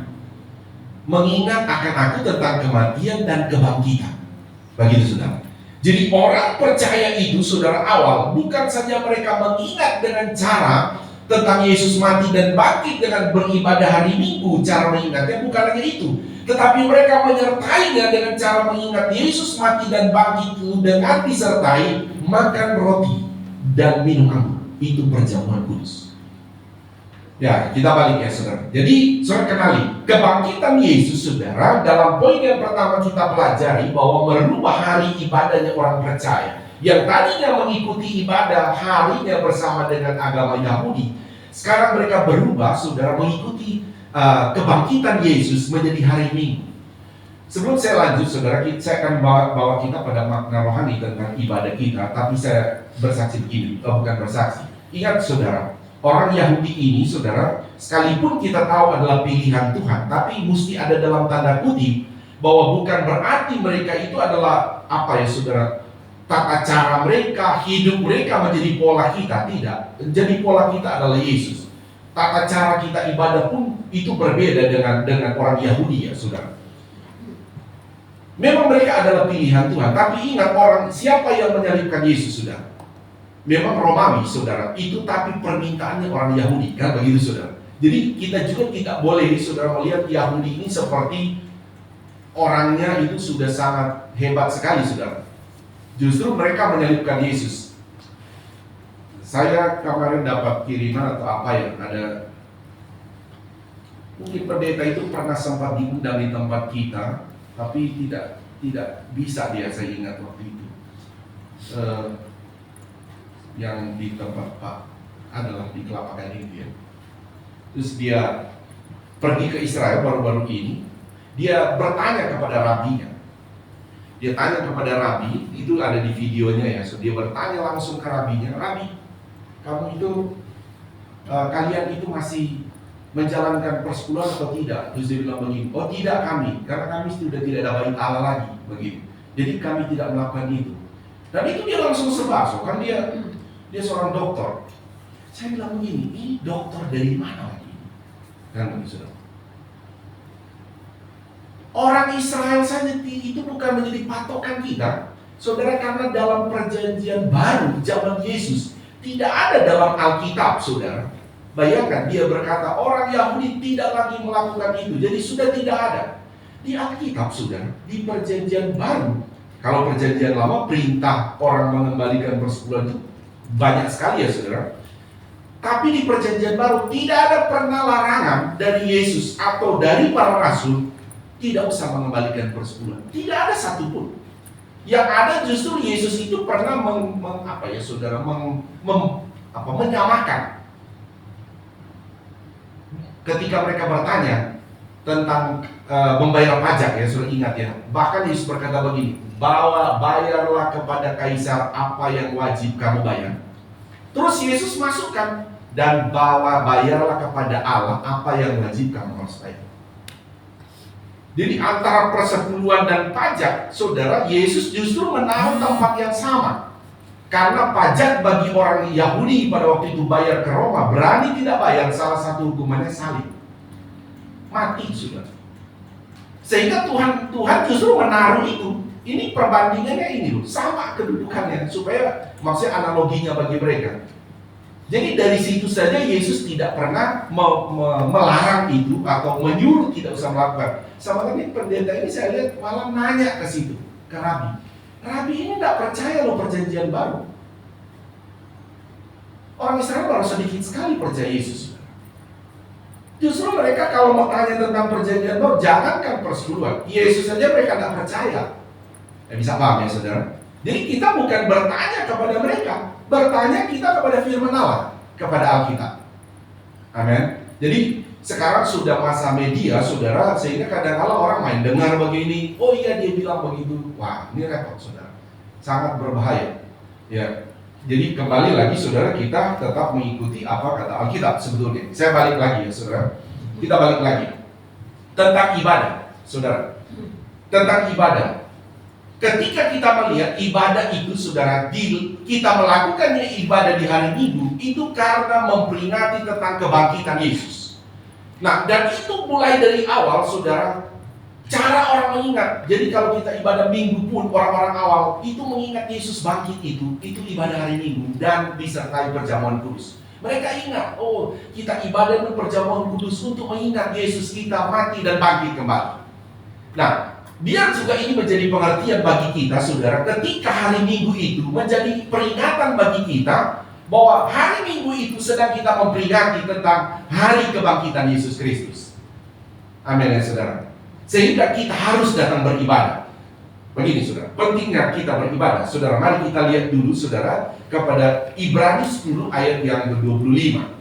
Mengingat akan aku tentang kematian dan kebangkitan. Begitu saudara. Jadi orang percaya itu saudara awal bukan saja mereka mengingat dengan cara tentang Yesus mati dan bangkit dengan beribadah hari Minggu, cara mengingatnya bukan hanya itu, tetapi mereka menyertainya dengan cara mengingat Yesus mati dan bangkit itu dengan disertai makan roti dan minum anggur. Itu perjamuan kudus. Ya, kita balik ya saudara. Jadi saudara kenali kebangkitan Yesus saudara. Dalam poin yang pertama kita pelajari bahwa merubah hari ibadahnya orang percaya yang tadinya mengikuti ibadah harinya bersama dengan agama Yahudi. Sekarang mereka berubah saudara mengikuti kebangkitan Yesus menjadi hari Minggu. Sebelum saya lanjut saudara, saya akan bawa kita pada makna rohani tentang ibadah kita. Tapi saya bersaksi begini, bukan bersaksi. Ingat saudara, orang Yahudi ini saudara, sekalipun kita tahu adalah pilihan Tuhan, tapi mesti ada dalam tanda kutip bahwa bukan berarti mereka itu adalah apa ya saudara, tata cara mereka, hidup mereka menjadi pola kita. Tidak. Jadi pola kita adalah Yesus. Tata cara kita ibadah pun itu berbeda dengan orang Yahudi ya saudara. Memang mereka adalah pilihan Tuhan, tapi ingat orang siapa yang menyalibkan Yesus saudara? Memang Romawi saudara, itu tapi permintaannya orang Yahudi kan begitu saudara. Jadi kita juga tidak boleh saudara melihat Yahudi ini seperti orangnya itu sudah sangat hebat sekali saudara. Justru mereka menyalibkan Yesus. Saya kemarin dapat kiriman atau apa ya, ada Mungkin pendeta itu pernah sempat diundang di tempat kita, tapi tidak bisa dia, saya ingat waktu itu. Yang di tempat Pak adalah di Kelapa Gading dia. Terus dia pergi ke Israel baru-baru ini. Dia bertanya kepada rabinya. Dia tanya kepada rabi, itu ada di videonya ya. So, dia bertanya langsung ke rabinya, "Rabi, kamu itu kalian itu masih menjalankan persepuluhan atau tidak?" Terus dia bilang begini, "Oh tidak kami, karena kami sudah tidak ada bait Allah lagi." Begitu. Jadi kami tidak melakukan itu. Dan itu dia langsung sebab, kan dia seorang dokter. Saya bilang begini, ini dokter dari mana lagi? Kan begitu, saudara. Orang Israel saja itu bukan menjadi patokan kita, saudara, karena dalam perjanjian baru zaman Yesus tidak ada dalam Alkitab, saudara. Bayangkan dia berkata orang Yahudi tidak lagi melakukan itu, jadi sudah tidak ada di Alkitab, saudara. Di perjanjian baru, kalau perjanjian lama perintah orang mengembalikan persepuluhan itu banyak sekali ya, saudara. Tapi di perjanjian baru tidak ada pernah larangan dari Yesus atau dari para rasul tidak usah mengembalikan persepuluhan. Tidak ada satupun. Yang ada justru Yesus itu pernah menyamakan. Ketika mereka bertanya tentang membayar pajak, ya sudah ingat ya. Bahkan Yesus berkata begini, bayarlah kepada kaisar apa yang wajib kamu bayar. Terus Yesus masukkan, dan bayarlah kepada Allah apa yang wajib kamu harus bayar. Jadi antara persepuluhan dan pajak, saudara, Yesus justru menaruh tempat yang sama. Karena pajak bagi orang Yahudi pada waktu itu bayar ke Roma, berani tidak bayar, salah satu hukumannya salib. Mati, saudara. Sehingga Tuhan justru menaruh itu. Ini perbandingannya ini loh, sama kedudukannya, supaya maksudnya analoginya bagi mereka. Jadi dari situ saja Yesus tidak pernah melarang itu atau menyuruh tidak usah melakukan. Sama tadi pendeta ini saya lihat malah nanya ke situ, ke Rabi. Rabi ini tidak percaya loh perjanjian baru. Orang Israel baru sedikit sekali percaya Yesus. Justru mereka kalau mau tanya tentang perjanjian baru, jangankan persepuluhan, Yesus saja mereka tidak percaya. Bisa paham ya, saudara? Jadi kita bukan bertanya kepada mereka, bertanya kita kepada firman Allah, kepada Alkitab. Amin. Jadi sekarang sudah masa media, saudara, sehingga kadang-kadang orang main dengar begini, oh iya dia bilang begitu. Wah, ini repot, saudara. Sangat berbahaya. Ya. Jadi kembali lagi, saudara, kita tetap mengikuti apa kata Alkitab sebetulnya. Saya balik lagi ya, saudara. Kita balik lagi tentang ibadah, saudara. Tentang ibadah. Ketika kita melihat ibadah itu, saudara, kita melakukannya ibadah di hari Minggu itu karena memperingati tentang kebangkitan Yesus. Nah, dan itu mulai dari awal, saudara, cara orang mengingat. Jadi kalau kita ibadah Minggu pun orang-orang awal itu mengingat Yesus bangkit itu ibadah hari Minggu dan disertai perjamuan kudus. Mereka ingat, oh kita ibadah dan perjamuan kudus untuk mengingat Yesus kita mati dan bangkit kembali. Nah, biar juga ini menjadi pengertian bagi kita, saudara, ketika hari Minggu itu menjadi peringatan bagi kita bahwa hari Minggu itu sedang kita memperingati tentang hari kebangkitan Yesus Kristus. Amin ya, saudara. Sehingga kita harus datang beribadah. Begini, saudara, pentingnya kita beribadah. Saudara, mari kita lihat dulu, saudara, kepada Ibrani 10 ayat yang ke-25.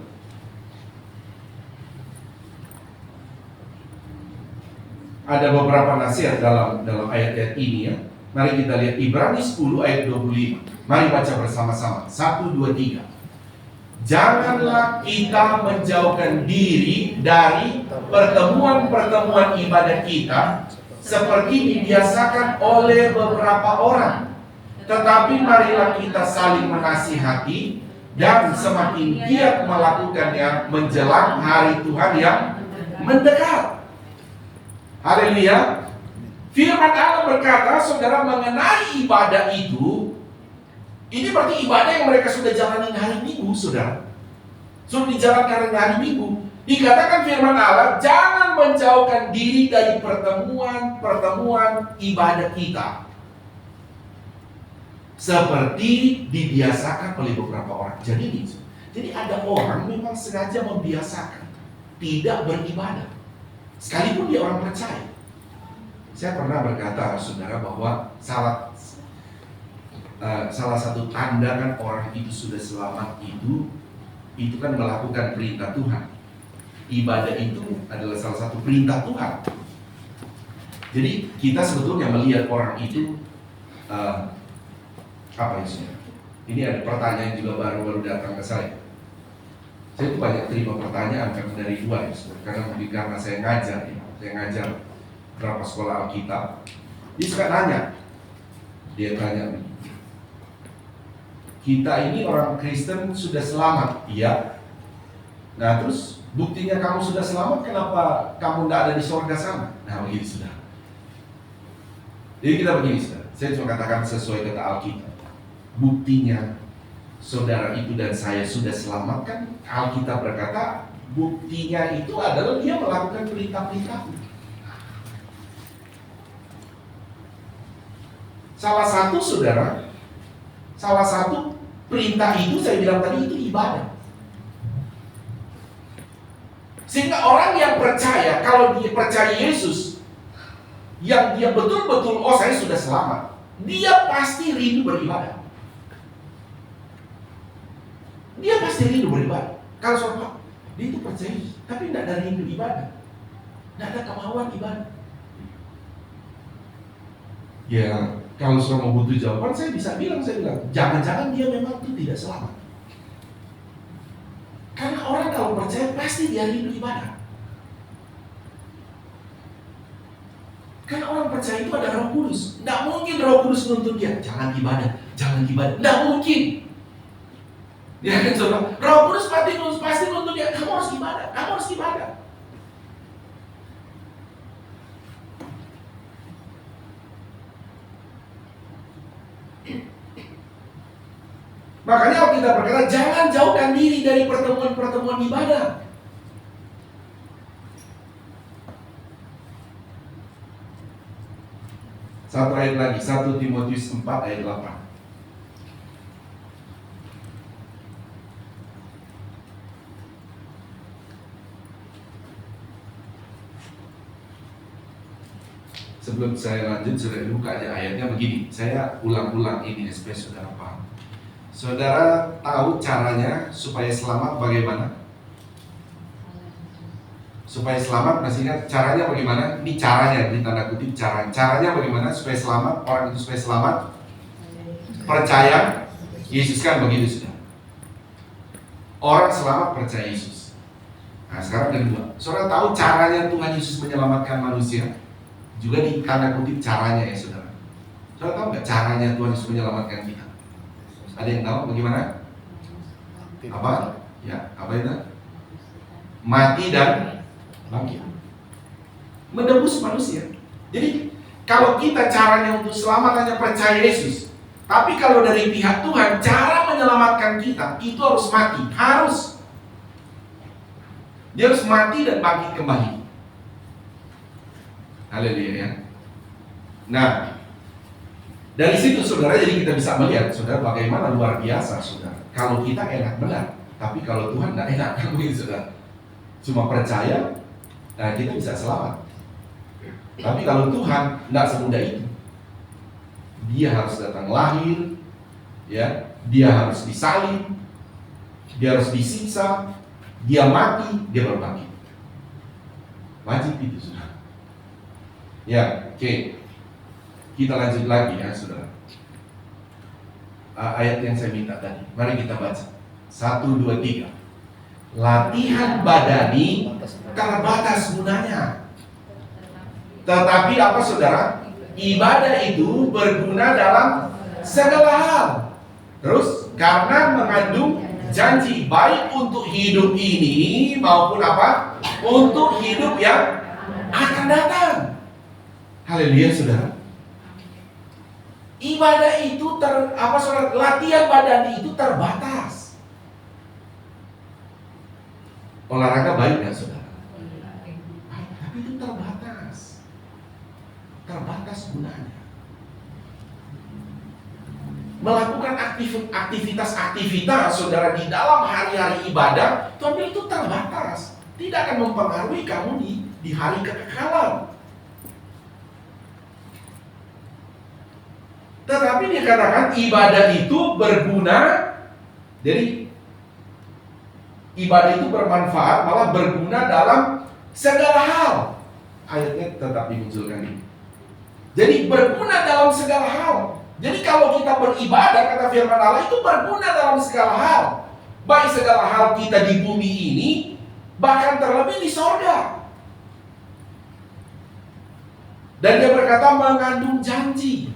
Ada beberapa nasihat dalam ayat-ayat ini ya. Mari kita lihat Ibrani 10 ayat 25. Mari baca bersama-sama. 1, 2, 3. Janganlah kita menjauhkan diri dari pertemuan-pertemuan ibadah kita seperti dibiasakan oleh beberapa orang. Tetapi marilah kita saling menasihati dan semakin giat melakukannya menjelang hari Tuhan yang mendekat. Haleluya. Firman Allah berkata, saudara, mengenai ibadah itu, ini berarti ibadah yang mereka sudah jalani hari Minggu, saudara. Sudah dijalankan hari Minggu. Dikatakan firman Allah, jangan menjauhkan diri dari pertemuan-pertemuan ibadah kita. Seperti dibiasakan oleh beberapa orang. Jadi ada orang memang sengaja membiasakan tidak beribadah. Sekalipun dia orang percaya. Saya pernah berkata, saudara, bahwa salah satu tanda kan orang itu sudah selamat itu kan melakukan perintah Tuhan. Ibadah itu adalah salah satu perintah Tuhan. Jadi kita sebetulnya melihat orang itu apa isinya? Ini ada pertanyaan juga baru datang ke saya. Saya tuh banyak terima pertanyaan karena dari luar ya, karena mungkin karena saya ngajar berapa sekolah Alkitab. Dia suka nanya, dia tanya, kita ini orang Kristen sudah selamat, iya. Nah terus buktinya kamu sudah selamat, kenapa kamu tidak ada di surga sana? Nah begitu sudah. Jadi kita begini sudah, saya cuma katakan sesuai kata Alkitab. Buktinya saudara itu dan saya sudah selamat kan, Alkitab berkata buktinya itu adalah dia melakukan perintah-perintah. Salah satu saudara, salah satu perintah itu saya bilang tadi itu ibadah. Sehingga orang yang percaya, kalau dia percaya Yesus, yang dia betul-betul, oh saya sudah selamat, dia pasti rindu beribadah. Dia pasti rindu beribadah. Kalau saudara, dia itu percaya, tapi tidak ada rindu ibadah, tidak ada kemauan ibadah. Ya, kalau saudara mau butuh jawaban, saya bilang, jangan-jangan dia memang itu tidak selamat. Karena orang kalau percaya pasti dia rindu ibadah. Karena orang percaya itu ada Roh Kudus. Tidak mungkin Roh Kudus menuntut dia, jangan ibadah. Tidak mungkin. Ya kan saudara, Roh Kudus pasti menuntut dia, kamu harus ibadah. Makanya kita berkata, jangan jauhkan diri dari pertemuan-pertemuan ibadah. Satu ayat lagi, 1 Timotius 4 ayat 8. Sebelum saya lanjut, sudah buka aja ayatnya begini. Saya ulang-ulang ini supaya saudara paham. Saudara tahu caranya supaya selamat bagaimana? Supaya selamat, masih ingat caranya bagaimana? Ini caranya, di tanda kutip caranya bagaimana supaya selamat? Orang itu supaya selamat percaya Yesus, kan begitu sudah. Orang selamat percaya Yesus. Nah sekarang kedua, saudara tahu caranya Tuhan Yesus menyelamatkan manusia? Juga di tanda kutip caranya ya saudara. Saudara tahu nggak caranya Tuhan Yesus menyelamatkan kita? Ada yang tahu bagaimana? Apa? Ya, apa itu? Mati dan bangkit. Menebus manusia. Jadi kalau kita caranya untuk selamat hanya percaya Yesus, tapi kalau dari pihak Tuhan cara menyelamatkan kita itu harus mati, dia harus mati dan bangkit kembali. Haleluya ya. Nah, dari situ saudara, jadi kita bisa melihat saudara bagaimana luar biasa saudara. Kalau kita enak benar, tapi kalau Tuhan tidak enak, begitu saudara. Cuma percaya, nah kita bisa selamat. Tapi kalau Tuhan tidak semudah itu. Dia harus datang lahir, ya, dia harus disalib, dia harus disiksa, dia mati, dia baru bangkit. Wajib itu saudara. Ya, oke. Kita lanjut lagi ya saudara. Ayat yang saya minta tadi, mari kita baca 1, 2, 3. Latihan badani terbatas gunanya, tetapi apa saudara? Ibadah itu berguna dalam segala hal. Terus karena mengandung janji baik untuk hidup ini maupun apa? Untuk hidup yang akan datang. Haleluya saudara. Ibadah itu saudara, latihan badan itu terbatas. Olahraga baik nggak saudara? Baik, tapi itu terbatas. Terbatas gunanya. Melakukan aktivitas saudara di dalam hari-hari ibadah, tapi itu terbatas. tidak akan mempengaruhi kamu di hari kekekalan. Tetapi dikatakan ibadah itu berguna, jadi ibadah itu bermanfaat, malah berguna dalam segala hal. Ayatnya tetap dimunculkan ini. Jadi berguna dalam segala hal. Jadi kalau kita beribadah, kata firman Allah, itu berguna dalam segala hal. Baik segala hal kita di bumi ini, bahkan terlebih di sorga. Dan dia berkata mengandung janji.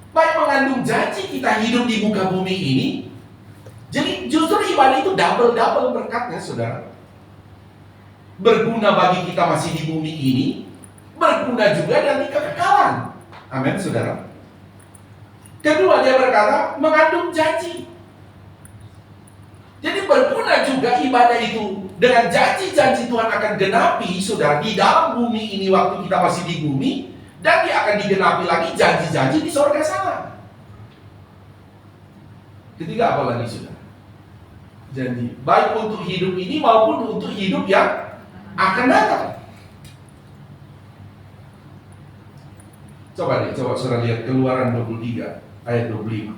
Baik mengandung janji kita hidup di muka bumi ini. Jadi justru ibadah itu double berkatnya, saudara. Berguna bagi kita masih di bumi ini, berguna juga dan di kekekalan. Amin, saudara. Kedua, dia berkata mengandung janji. Jadi berguna juga ibadah itu dengan janji-janji Tuhan akan genapi, saudara, di dalam bumi ini waktu kita masih di bumi, dan dia akan digenapi lagi janji-janji di surga sana. Ketiga apa lagi, saudara? Janji baik untuk hidup ini maupun untuk hidup yang akan datang. Coba saudara lihat Keluaran 23 ayat 25.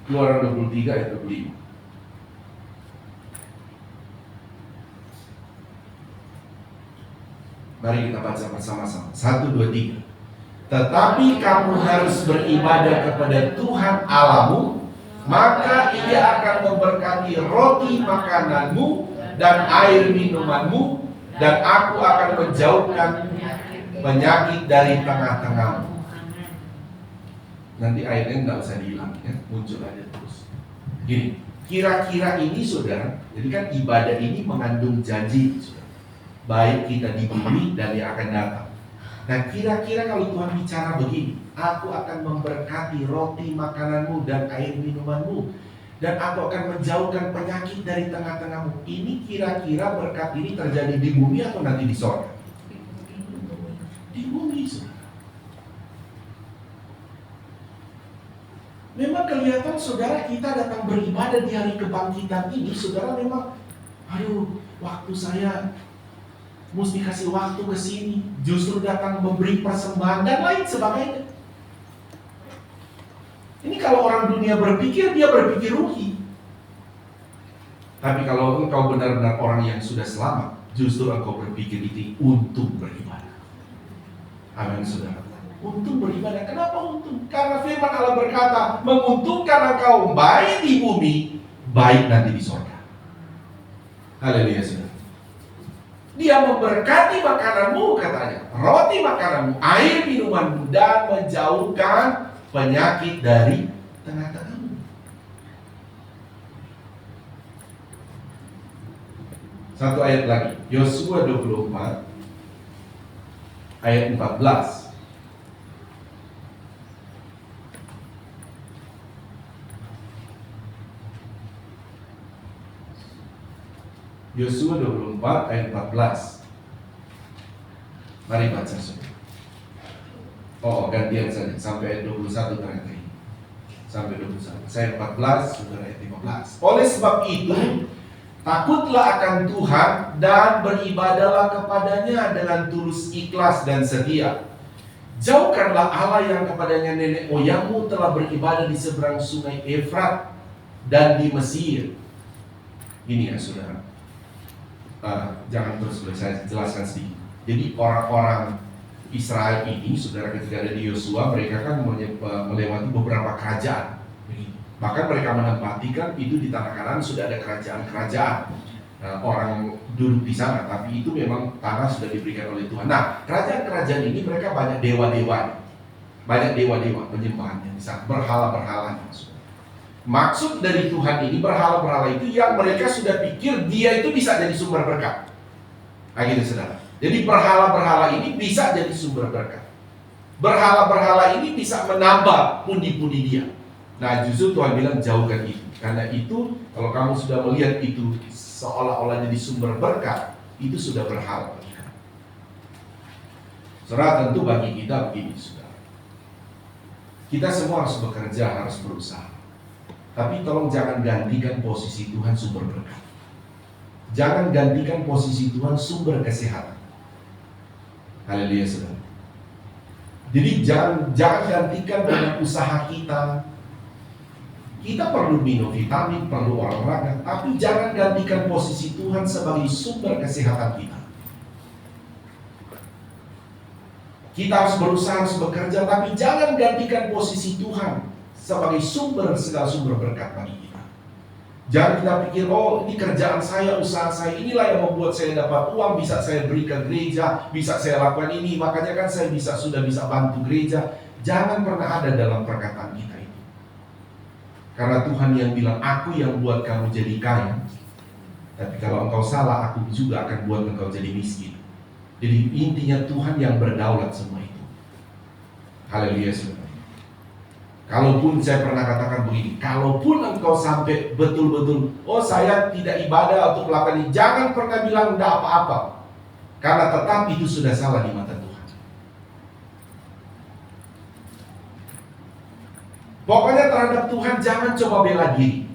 Keluaran 23 ayat 25. Mari kita baca bersama-sama. 1, 2, 3. Tetapi kamu harus beribadah kepada Tuhan Allahmu, maka Ia akan memberkati roti makananmu dan air minumanmu, dan aku akan menjauhkan penyakit dari tengah-tengahmu. Nanti ayatnya nggak usah dihilang, ya, muncul aja terus. Gini, kira-kira ini, saudara, jadi kan ibadah ini mengandung janji, saudara. Baik kita di bumi dan yang akan datang. Nah, kira-kira kalau Tuhan bicara begini, aku akan memberkati roti makananmu dan air minumanmu, dan aku akan menjauhkan penyakit dari tengah-tengahmu. Ini kira-kira berkat ini terjadi di bumi atau nanti di sorga? Di bumi, saudara. Memang kelihatan, saudara, kita datang beribadah di hari kebangkitan ini, saudara, memang, aduh, waktu saya mesti kasih waktu ke sini, justru datang memberi persembahan dan lain sebagainya. Ini kalau orang dunia berpikir, dia berpikir rugi. Tapi kalau engkau benar-benar orang yang sudah selamat, justru engkau berpikir itu untuk beribadah. Amin, saudara. Untuk beribadah. Kenapa untung? Karena firman Allah berkata, menguntungkan engkau baik di bumi, baik nanti di surga. Haleluya, saudara. Dia memberkati makananmu, katanya, roti makananmu, air minumanmu, dan menjauhkan penyakit dari tengah-tengahmu. Satu ayat lagi, Yosua 24 ayat 14. Yosua 24 ayat 14. Mari baca, saudara. Oh, gantian saja sampai ayat 21 ternyata ini. Sampai 21. Saya 14, saudara ayat 15. Oleh sebab itu, takutlah akan Tuhan dan beribadahlah kepadanya dengan tulus ikhlas dan setia. Jauhkanlah Allah yang kepadanya nenek moyangmu telah beribadah di seberang sungai Efrat dan di Mesir. Ini ya, saudara. Jangan terus, saya jelaskan sedikit. Jadi orang-orang Israel ini, saudara, ketika ada di Yosua, mereka kan melewati beberapa kerajaan. Bahkan mereka menempati kan itu di tanah Kanan sudah ada kerajaan-kerajaan. Orang duduk di sana, tapi itu memang tanah sudah diberikan oleh Tuhan. Nah, kerajaan-kerajaan ini mereka banyak dewa-dewa, penyembahannya, misalnya berhala-berhalanya. Maksud dari Tuhan ini, berhala-berhala itu yang mereka sudah pikir dia itu bisa jadi sumber berkat. Nah gitu, saudara. Jadi berhala-berhala ini bisa jadi sumber berkat. Berhala-berhala ini bisa menambah pundi-pundi dia. Nah justru Tuhan bilang jauhkan itu. Karena itu, kalau kamu sudah melihat itu seolah-olah jadi sumber berkat, itu sudah berhala. Saudara, tentu bagi kita begini, saudara. Kita semua harus bekerja, harus berusaha. Tapi tolong jangan gantikan posisi Tuhan sumber berkat. Jangan gantikan posisi Tuhan sumber kesehatan. Haleluya saudara. Jadi jangan gantikan dengan usaha kita. Kita perlu minum vitamin, perlu olahraga, tapi jangan gantikan posisi Tuhan sebagai sumber kesehatan kita. Kita harus berusaha, harus bekerja, tapi jangan gantikan posisi Tuhan sebagai segala sumber berkat bagi kita. Jangan kita pikir, oh ini kerjaan saya, usaha saya, inilah yang membuat saya dapat uang, bisa saya beri ke gereja, bisa saya lakukan ini, makanya kan saya sudah bisa bantu gereja. Jangan pernah ada dalam perkataan kita itu. Karena Tuhan yang bilang, aku yang buat kamu jadi kaya, tapi kalau engkau salah, aku juga akan buat engkau jadi miskin. Jadi intinya Tuhan yang berdaulat semua itu. Haleluya saudara. Kalaupun saya pernah katakan begini, kalaupun engkau sampai betul-betul, oh saya tidak ibadah untuk melakukan ini, jangan pernah bilang tidak apa-apa. Karena tetap itu sudah salah di mata Tuhan. Pokoknya terhadap Tuhan jangan coba bela diri.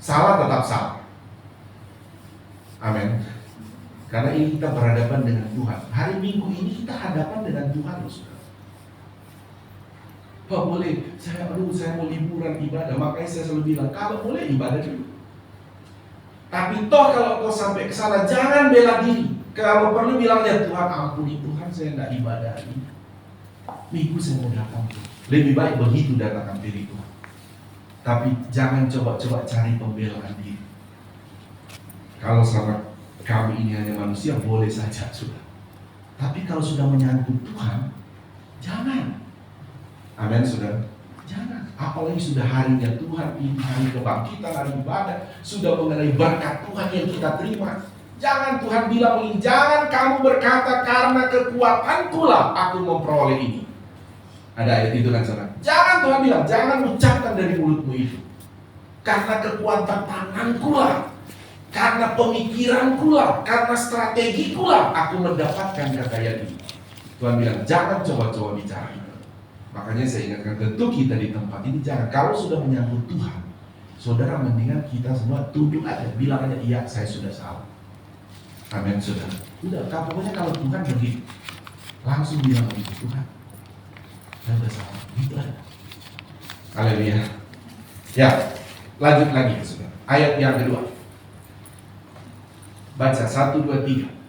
Salah tetap salah. Amin. Karena ini kita berhadapan dengan Tuhan. Hari Minggu ini kita hadapan dengan Tuhan loh saudara. Pak boleh, saya mau liburan ibadah, makanya saya selalu bilang, kalau boleh ibadah dulu. Tapi toh kalau kau sampai ke sana, jangan bela diri. Kalau perlu bilangnya, Tuhan ampuni Tuhan, saya tidak ibadah ini. Minggu saya mau datang. Lebih baik begitu datangkan diri Tuhan. Tapi jangan coba-coba cari pembelaan diri. Kalau sama kami ini hanya manusia, boleh saja sudah. Tapi kalau sudah menyangkut Tuhan, jangan. Amin saudara. Jangan. Apalagi sudah harinya Tuhan, ini hari kebangkitan, hari ibadah, sudah mengenai berkat Tuhan yang kita terima. Jangan Tuhan bilang ini, jangan kamu berkata karena kekuatanku lah aku memperoleh ini. Ada ayat itu kan saudara. Jangan Tuhan bilang, jangan ucapkan dari mulutmu itu. Karena kekuatan tanganku lah, karena pemikiranku lah, karena strategiku lah aku mendapatkan kekayaan ini. Tuhan bilang, jangan coba-coba bicara. Makanya saya ingatkan, tentu kita di tempat ini jangan. Kalau sudah menyambut Tuhan, saudara mendingan kita semua tunduk aja, bilang aja, iya saya sudah salah. Amin saudara. Udah, pokoknya kalau Tuhan begitu, langsung bilang begitu, Tuhan saya sudah salah. Gitu aja. Haleluya. Ya, lanjut lagi saudara. Ayat yang kedua. Baca 1, 2, 3.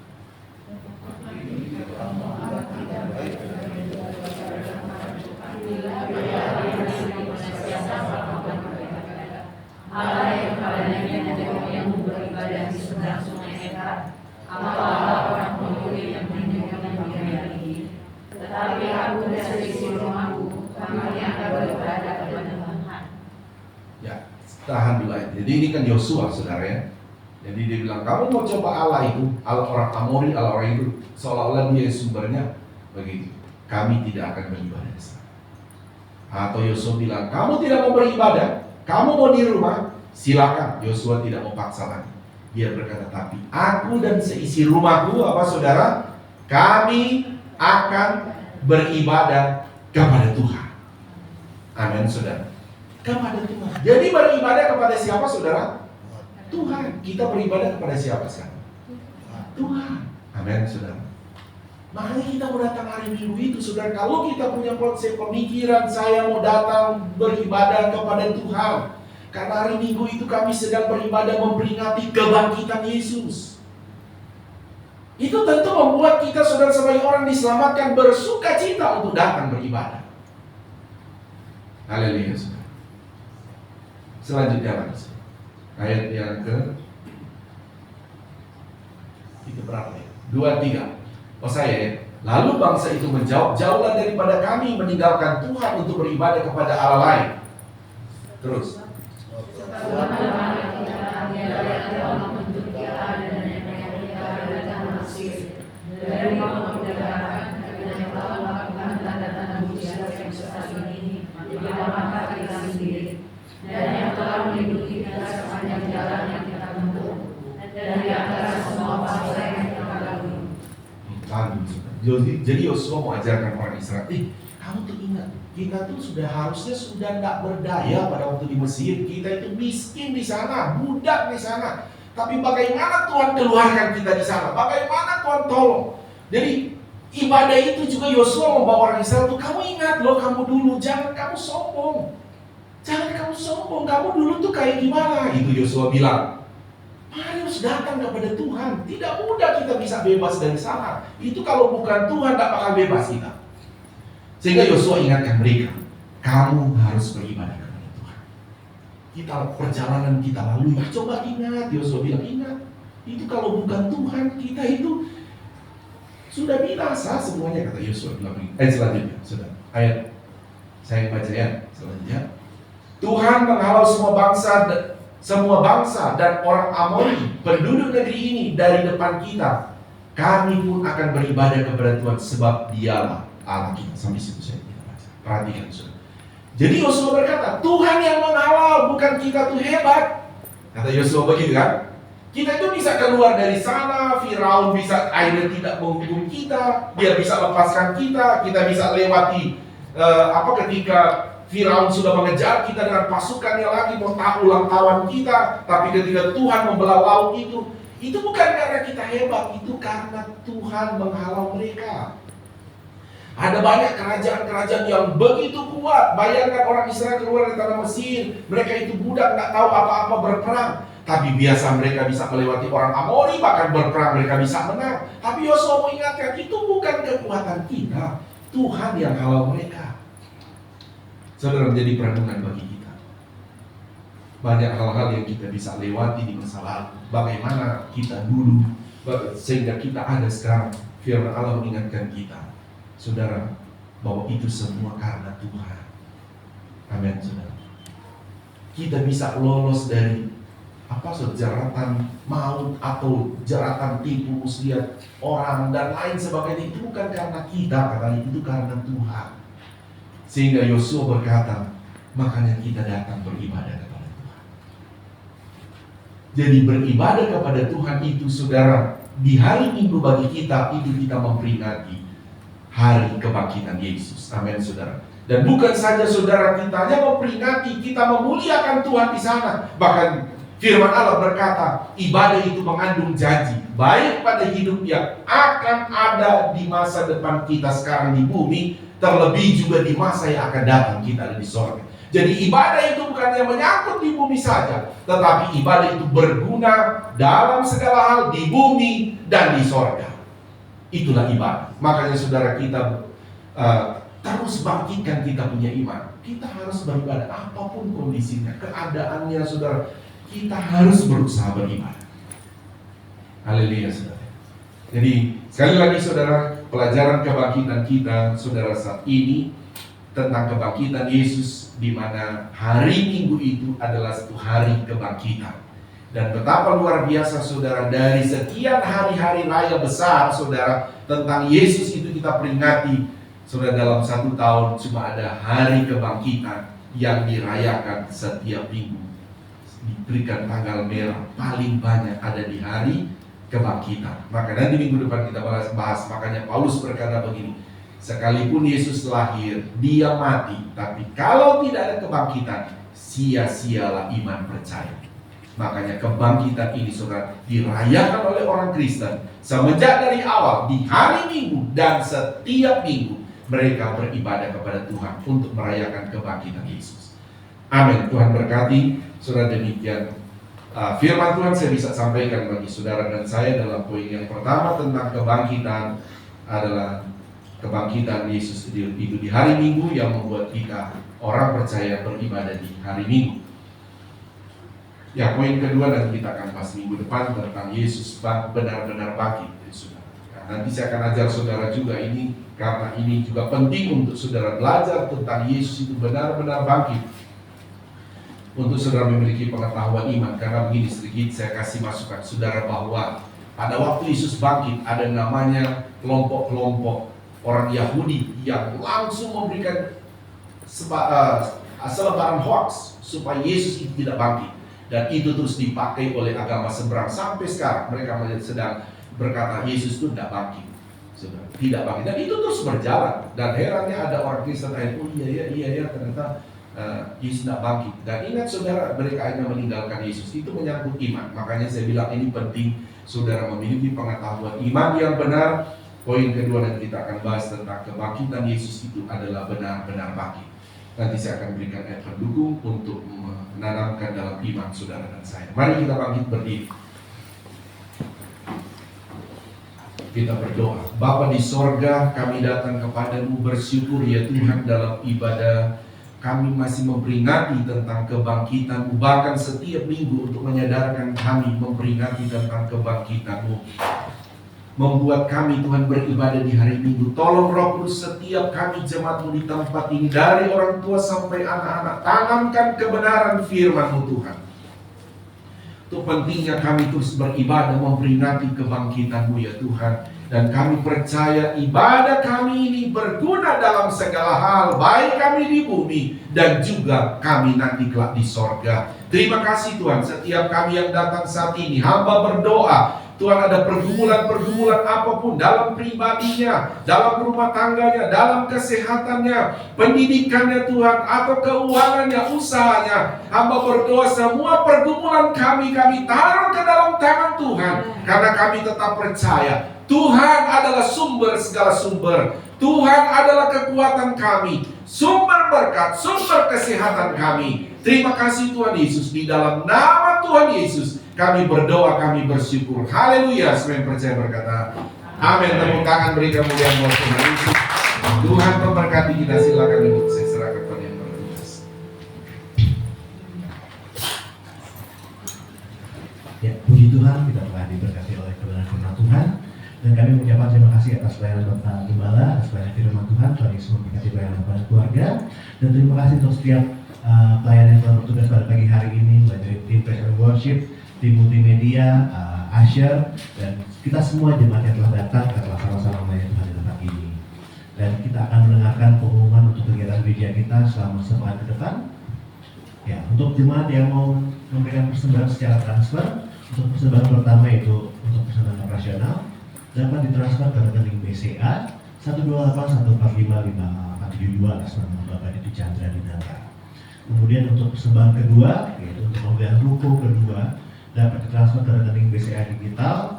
Allah yang kepadanya nenek moyangmu beribadah di seberang sungai Efrat, atau Allah orang pemulih yang menunjukkan bagian ini. Tetapi aku dan seisi rumahku, kami akan beribadah kepada Tuhan. Ya, tahan dulu aja. Jadi ini kan Yosua saudara ya. Jadi dia bilang, kamu mau coba Allah itu, Allah orang Amori, Allah orang itu, seolah-olah dia sumbernya begitu. Kami tidak akan beribadah di sana. Atau Yosua bilang, kamu tidak mau beribadah, kamu mau di rumah, silakan. Yosua tidak mau paksa lagi. Dia berkata, tapi aku dan seisi rumahku, apa saudara? Kami akan beribadah kepada Tuhan. Amin saudara. Kepada Tuhan. Jadi beribadah kepada siapa saudara? Tuhan. Kita beribadah kepada siapa sekarang? Tuhan. Amin saudara. Makanya kita mau datang hari Minggu itu saudara. Kalau kita punya konsep pemikiran, saya mau datang beribadah kepada Tuhan. Karena hari Minggu itu kami sedang beribadah memperingati kebangkitan Yesus. Itu tentu membuat kita saudara sebagai orang diselamatkan bersuka cita untuk datang beribadah. Haleluya saudara. Selanjutnya lagi. Ayat yang ke itu berapa ya? 2, 3. Oh saya ya. Lalu bangsa itu menjawab, jauhlah daripada kami meninggalkan Tuhan untuk beribadah kepada Allah lain. Terus. Dan yang telah melindungi kita sepanjang jalan yang kita tempuh, dan di antara semua bangsa yang kita lalui. Jadi Yosua mau ajarkan orang Israel, Kamu tuh ingat, kita tuh harusnya sudah tidak berdaya pada waktu di Mesir. Kita itu miskin di sana, budak di sana. Tapi bagaimana Tuhan keluarkan kita di sana? Bagaimana Tuhan tolong? Jadi ibadah itu juga Yosua membawa orang Israel tuh, kamu ingat loh kamu dulu, jangan kamu sombong. Jangan kamu sombong, kamu dulu tuh kayak gimana? Itu Yosua bilang. Mari harus datang kepada Tuhan. Tidak mudah kita bisa bebas dari sana. Itu kalau bukan Tuhan tak bakal bebas kita. Sehingga Yosua ingatkan mereka, kamu harus beribadah kepada Tuhan. Kita perjalanan kita lalu, coba ingat, Yosua bilang ingat. Itu kalau bukan Tuhan, kita itu sudah binasa semuanya, kata Yosua bilang. Selanjutnya, sudah. Ayat saya baca ya, selanjutnya. Tuhan menghalau semua bangsa dan orang Amori, penduduk negeri ini dari depan kita. Kami pun akan beribadah kepada Tuhan sebab Dialah Allah kita. Sampai situ saya baca. Perhatikan saudara. Jadi Yosua berkata, Tuhan yang menghalau, bukan kita tuh hebat. Kata Yosua begitu kan? Kita itu bisa keluar dari sana, Firaun bisa akhirnya tidak menghukum kita, dia bisa lepaskan kita bisa lewati ketika Firaun sudah mengejar kita dengan pasukannya lagi, mau ulang lawan kita. Tapi ketika Tuhan membelah laut itu bukan karena kita hebat, itu karena Tuhan menghalau mereka. Ada banyak kerajaan-kerajaan yang begitu kuat. Bayangkan orang Israel keluar dari tanah Mesir, mereka itu budak, nggak tahu apa-apa berperang. Tapi biasa mereka bisa melewati orang Amori, bahkan berperang mereka bisa menang. Tapi Yosua mengingatkan, itu bukan kekuatan kita, Tuhan yang halau mereka. Saudara, menjadi perenungan bagi kita. Banyak hal-hal yang kita bisa lewati di masa lalu. Bagaimana kita dulu, sehingga kita ada sekarang. Firman Allah mengingatkan kita, saudara, bahwa itu semua karena Tuhan. Amin, saudara. Kita bisa lolos dari jeratan maut atau jeratan tipu muslihat orang dan lain sebagainya. Itu bukan karena kita, katanya itu karena Tuhan. Sehingga Yosua berkata, makanya kita datang beribadah kepada Tuhan. Jadi beribadah kepada Tuhan itu, saudara, di hari Minggu bagi kita, itu kita memperingati hari kebangkitan Yesus. Amin, saudara. Dan bukan saja saudara kita hanya memperingati, kita memuliakan Tuhan di sana. Bahkan firman Allah berkata, ibadah itu mengandung janji, baik pada hidup yang akan ada di masa depan kita sekarang di bumi, terlebih juga di masa yang akan datang kita ada di sorga. Jadi ibadah itu bukan yang menyangkut di bumi saja, tetapi ibadah itu berguna dalam segala hal di bumi dan di sorga. Itulah ibadah. Makanya saudara kita terus bangkitkan kita punya iman. Kita harus beribadah apapun kondisinya, keadaannya, saudara. Kita harus berusaha beribadah. Haleluya, saudara. Jadi sekali lagi saudara, pelajaran kebangkitan kita, saudara, saat ini tentang kebangkitan Yesus, di mana hari Minggu itu adalah satu hari kebangkitan. Dan betapa luar biasa saudara, dari sekian hari-hari raya besar saudara tentang Yesus itu kita peringati, saudara, dalam satu tahun cuma ada hari kebangkitan yang dirayakan setiap minggu. Diberikan tanggal merah paling banyak ada di hari kebangkitan. Maka nanti minggu depan kita bahas. Makanya Paulus berkata begini, sekalipun Yesus lahir, dia mati, tapi kalau tidak ada kebangkitan, sia-sialah iman percaya. Makanya kebangkitan ini saudara dirayakan oleh orang Kristen semenjak dari awal di hari Minggu, dan setiap minggu mereka beribadah kepada Tuhan untuk merayakan kebangkitan Yesus. Amin. Tuhan berkati. Saudara, demikian firman Tuhan saya bisa sampaikan bagi saudara dan saya dalam poin yang pertama tentang kebangkitan adalah kebangkitan Yesus itu di hari Minggu yang membuat kita orang percaya beribadah di hari Minggu. Ya, poin kedua nanti kita akan bahas minggu depan tentang Yesus benar-benar bangkit. Nah, nanti saya akan ajar saudara juga ini, karena ini juga penting untuk saudara belajar tentang Yesus itu benar-benar bangkit. Untuk saudara memiliki pengetahuan iman, karena begini sedikit saya kasih masukan saudara, bahwa pada waktu Yesus bangkit ada namanya kelompok-kelompok orang Yahudi yang langsung memberikan selebaran hoax supaya Yesus itu tidak bangkit. Dan itu terus dipakai oleh agama seberang sampai sekarang. Mereka sedang berkata Yesus itu tidak bangkit. Saudara, tidak bangkit. Dan itu terus berjalan. Dan herannya ada orang Kristen lain, oh iya ternyata Yesus tidak bangkit. Dan ingat saudara, mereka akhirnya meninggalkan Yesus. Itu menyangkut iman. Makanya saya bilang ini penting saudara memiliki pengetahuan iman yang benar. Poin kedua yang kita akan bahas tentang kebangkitan Yesus itu adalah benar-benar bangkit. Nanti saya akan berikan ayat pendukung untuk menanamkan dalam iman saudara dan saya. Mari kita bangkit berdiri. Kita berdoa. Bapa di sorga, kami datang kepadamu bersyukur ya Tuhan dalam ibadah kami masih memperingati tentang kebangkitan-Mu. Bahkan setiap minggu untuk menyadarkan kami memperingati tentang kebangkitan-Mu. Membuat kami Tuhan beribadah di hari Minggu. Tolong Roh Kudus setiap kami jemaat-Mu di tempat ini, dari orang tua sampai anak-anak, tanamkan kebenaran firman-Mu Tuhan. Itu pentingnya kami terus beribadah memperingati kebangkitan-Mu ya Tuhan. Dan kami percaya ibadah kami ini berguna dalam segala hal, baik kami di bumi dan juga kami nanti kelak di sorga. Terima kasih Tuhan, setiap kami yang datang saat ini, hamba berdoa Tuhan ada pergumulan-pergumulan apapun dalam pribadinya, dalam rumah tangganya, dalam kesehatannya, pendidikannya Tuhan, atau keuangannya, usahanya. Hamba berdoa semua pergumulan kami taruh ke dalam tangan Tuhan. Karena kami tetap percaya Tuhan adalah sumber segala sumber. Tuhan adalah kekuatan kami, sumber berkat, sumber kesehatan kami. Terima kasih Tuhan Yesus, di dalam nama Tuhan Yesus kami berdoa, kami bersyukur. Haleluya. Semua yang percaya berkata amin. Tepuk tangan beri kemuliaan buat Tuhan Yesus. Tuhan memberkati kita. Silakan duduk, saya serahkan pada yang bertugas. Ya, puji Tuhan, kita telah diberkati oleh kebenaran firman Tuhan. Dan kami mengucapkan terima kasih atas pelayanan Bapak Gembala, atas pelayanan firman Tuhan. Tuhan Yesus memberkati pelayanan Bapak dan keluarga. Dan terima kasih untuk setiap pelayanan yang telah bertugas pada pagi hari ini, dari tim Praise and Worship, tim multimedia, Asher, dan kita semua jemaat yang telah datang, kita telah sama-sama melayani Tuhan di tempat ini. Dan kita akan mendengarkan pengumuman untuk kegiatan gereja kita selama sepekan ke depan. Ya, untuk jemaat yang mau memberikan persembahan secara transfer, untuk persembahan pertama itu untuk persembahan operasional, dapat ditransfer ke rekening BCA 128145572 atas nama Bapak Didi Chandra Dinata. Kemudian untuk persembahan kedua, yaitu untuk pembelian ruko kedua, dapat ditransfer ke rekening BCA Digital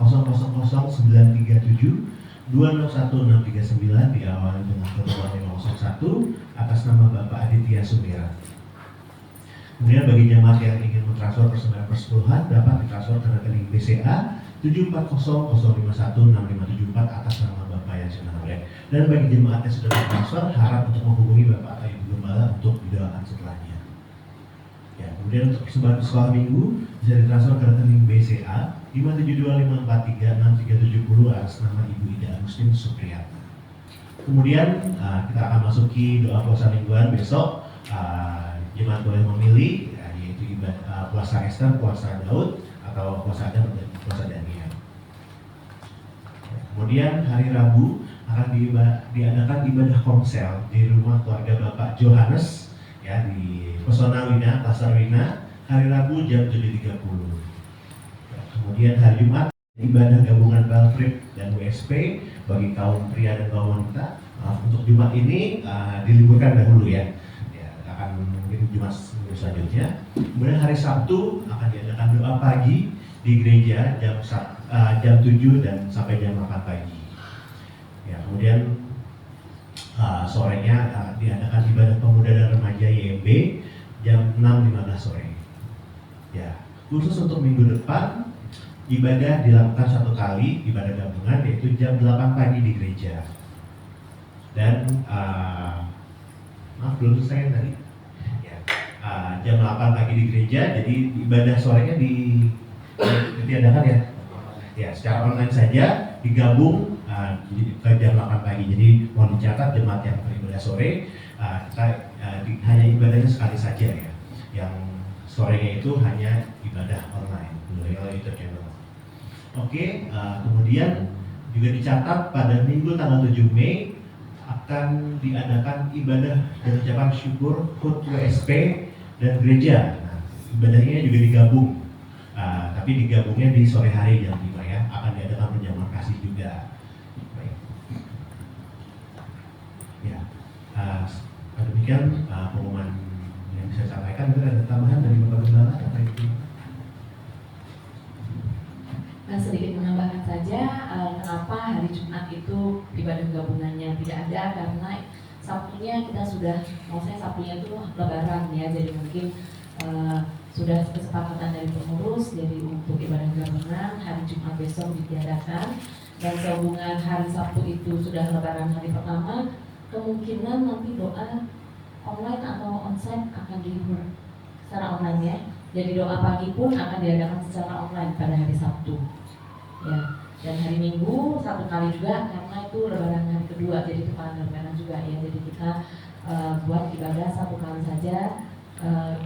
000937261639 diawali dengan ketentuan 501 atas nama Bapak Aditya Sumira. Kemudian bagi jemaat yang ingin mentransfer persembahan persepuluhan dapat ditransfer ke rekening BCA 74005165574 atas nama Bapak yang Senang. Dan bagi jemaat yang sudah ditransfer, harap untuk menghubungi Bapak atau Ibu Gembala untuk didoakan setelahnya. Ya, kemudian untuk persembahan sekolah minggu bisa ditransfer ke rekening BCA 57254363770 atas nama Ibu Ida Agustin Supriyatna. Kemudian kita akan masuki doa puasa mingguan besok. Jemaat boleh memilih, yaitu ibadah puasa Esther, puasa Daud, atau puasa Adam dan puasa Daniel. Kemudian hari Rabu akan diadakan ibadah komsel di rumah keluarga Bapak Johannes, ya, di Pesona Wina, Pasar Wina, hari Rabu jam 7.30. Kemudian hari Jumat ibadah gabungan Belfrip dan WSP bagi kaum pria dan kaum wanita. Untuk Jumat ini diliburkan dahulu ya. Akan mungkin Jumat selanjutnya. Kemudian hari Sabtu akan diadakan doa pagi di gereja jam 7 dan sampai jam 8 pagi. Ya, kemudian sorenya diadakan ibadah pemuda dan remaja YMB jam 6.15 sore. Ya, khusus untuk minggu depan ibadah dilakukan satu kali, ibadah gabungan, yaitu jam 8 pagi di gereja. Dan maaf belum selesai tadi. Ya, jam 8 pagi di gereja, jadi ibadah sorenya ditiadakan ya. Ya, secara online saja digabung ke jam 8 pagi. Jadi mau dicatat jemaat yang beribadah sore, hanya ibadahnya sekali saja ya. Yang sorenya itu hanya ibadah online melalui YouTube channel. Oke, kemudian juga dicatat pada minggu tanggal 7 Mei akan diadakan ibadah dan ucapan syukur HUT WSP dan gereja. Nah, ibadahnya juga digabung, tapi digabungnya di sore hari jam 5 ya. Akan diadakan perjamuan kasih juga. Baik. Demikian pengumuman yang bisa saya sampaikan. Mungkin ada tambahan dari Bapak Gembala apa itu? Sedikit menambahkan saja, kenapa hari Jumat itu ibadah gabungannya tidak ada, karena Sabtunya kita sudah, maksudnya Sabtunya itu Lebaran ya, jadi mungkin sudah kesepakatan dari pengurus, jadi untuk ibadah gabungan hari Jumat besok ditiadakan, dan sehubungan hari Sabtu itu sudah Lebaran hari pertama, kemungkinan nanti doa online atau onsite akan dilakukan secara online ya. Jadi doa pagi pun akan diadakan secara online pada hari Sabtu. Ya, dan hari Minggu satu kali juga karena itu Lebaran hari kedua, jadi itu kalender merah juga ya. Jadi kita buat ibadah satu kali saja,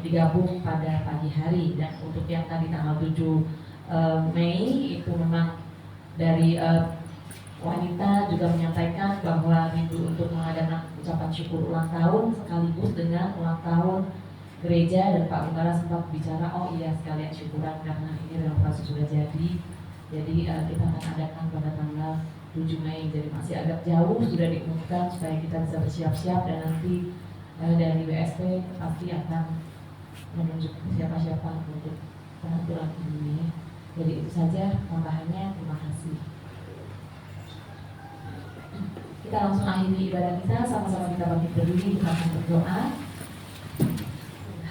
digabung pada pagi hari. Dan untuk yang tadi tanggal 7 Mei itu memang dari wanita juga menyampaikan bahwa rindu untuk mengadakan ucapan syukur ulang tahun sekaligus dengan ulang tahun gereja, dan Pak Gembala sempat bicara, oh iya sekalian syukuran karena ini renovasi sudah jadi kita akan adakan pada tanggal 7 Mei, jadi masih agak jauh, sudah diumumkan supaya kita bisa bersiap-siap, dan nanti dari WSP pasti akan menunjuk siapa-siapa untuk pengaturan ini. Jadi itu saja tambahannya, terima kasih. Kita langsung akhiri ibadah kita, sama-sama kita bangkit berdiri, kita akan berdoa.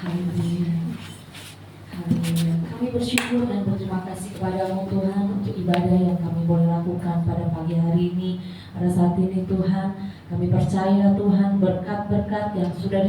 Haleluya. Kami bersyukur dan berterima kasih kepada-Mu Tuhan untuk ibadah yang kami boleh lakukan pada pagi hari ini. Pada saat ini Tuhan, kami percaya Tuhan berkat-berkat yang sudah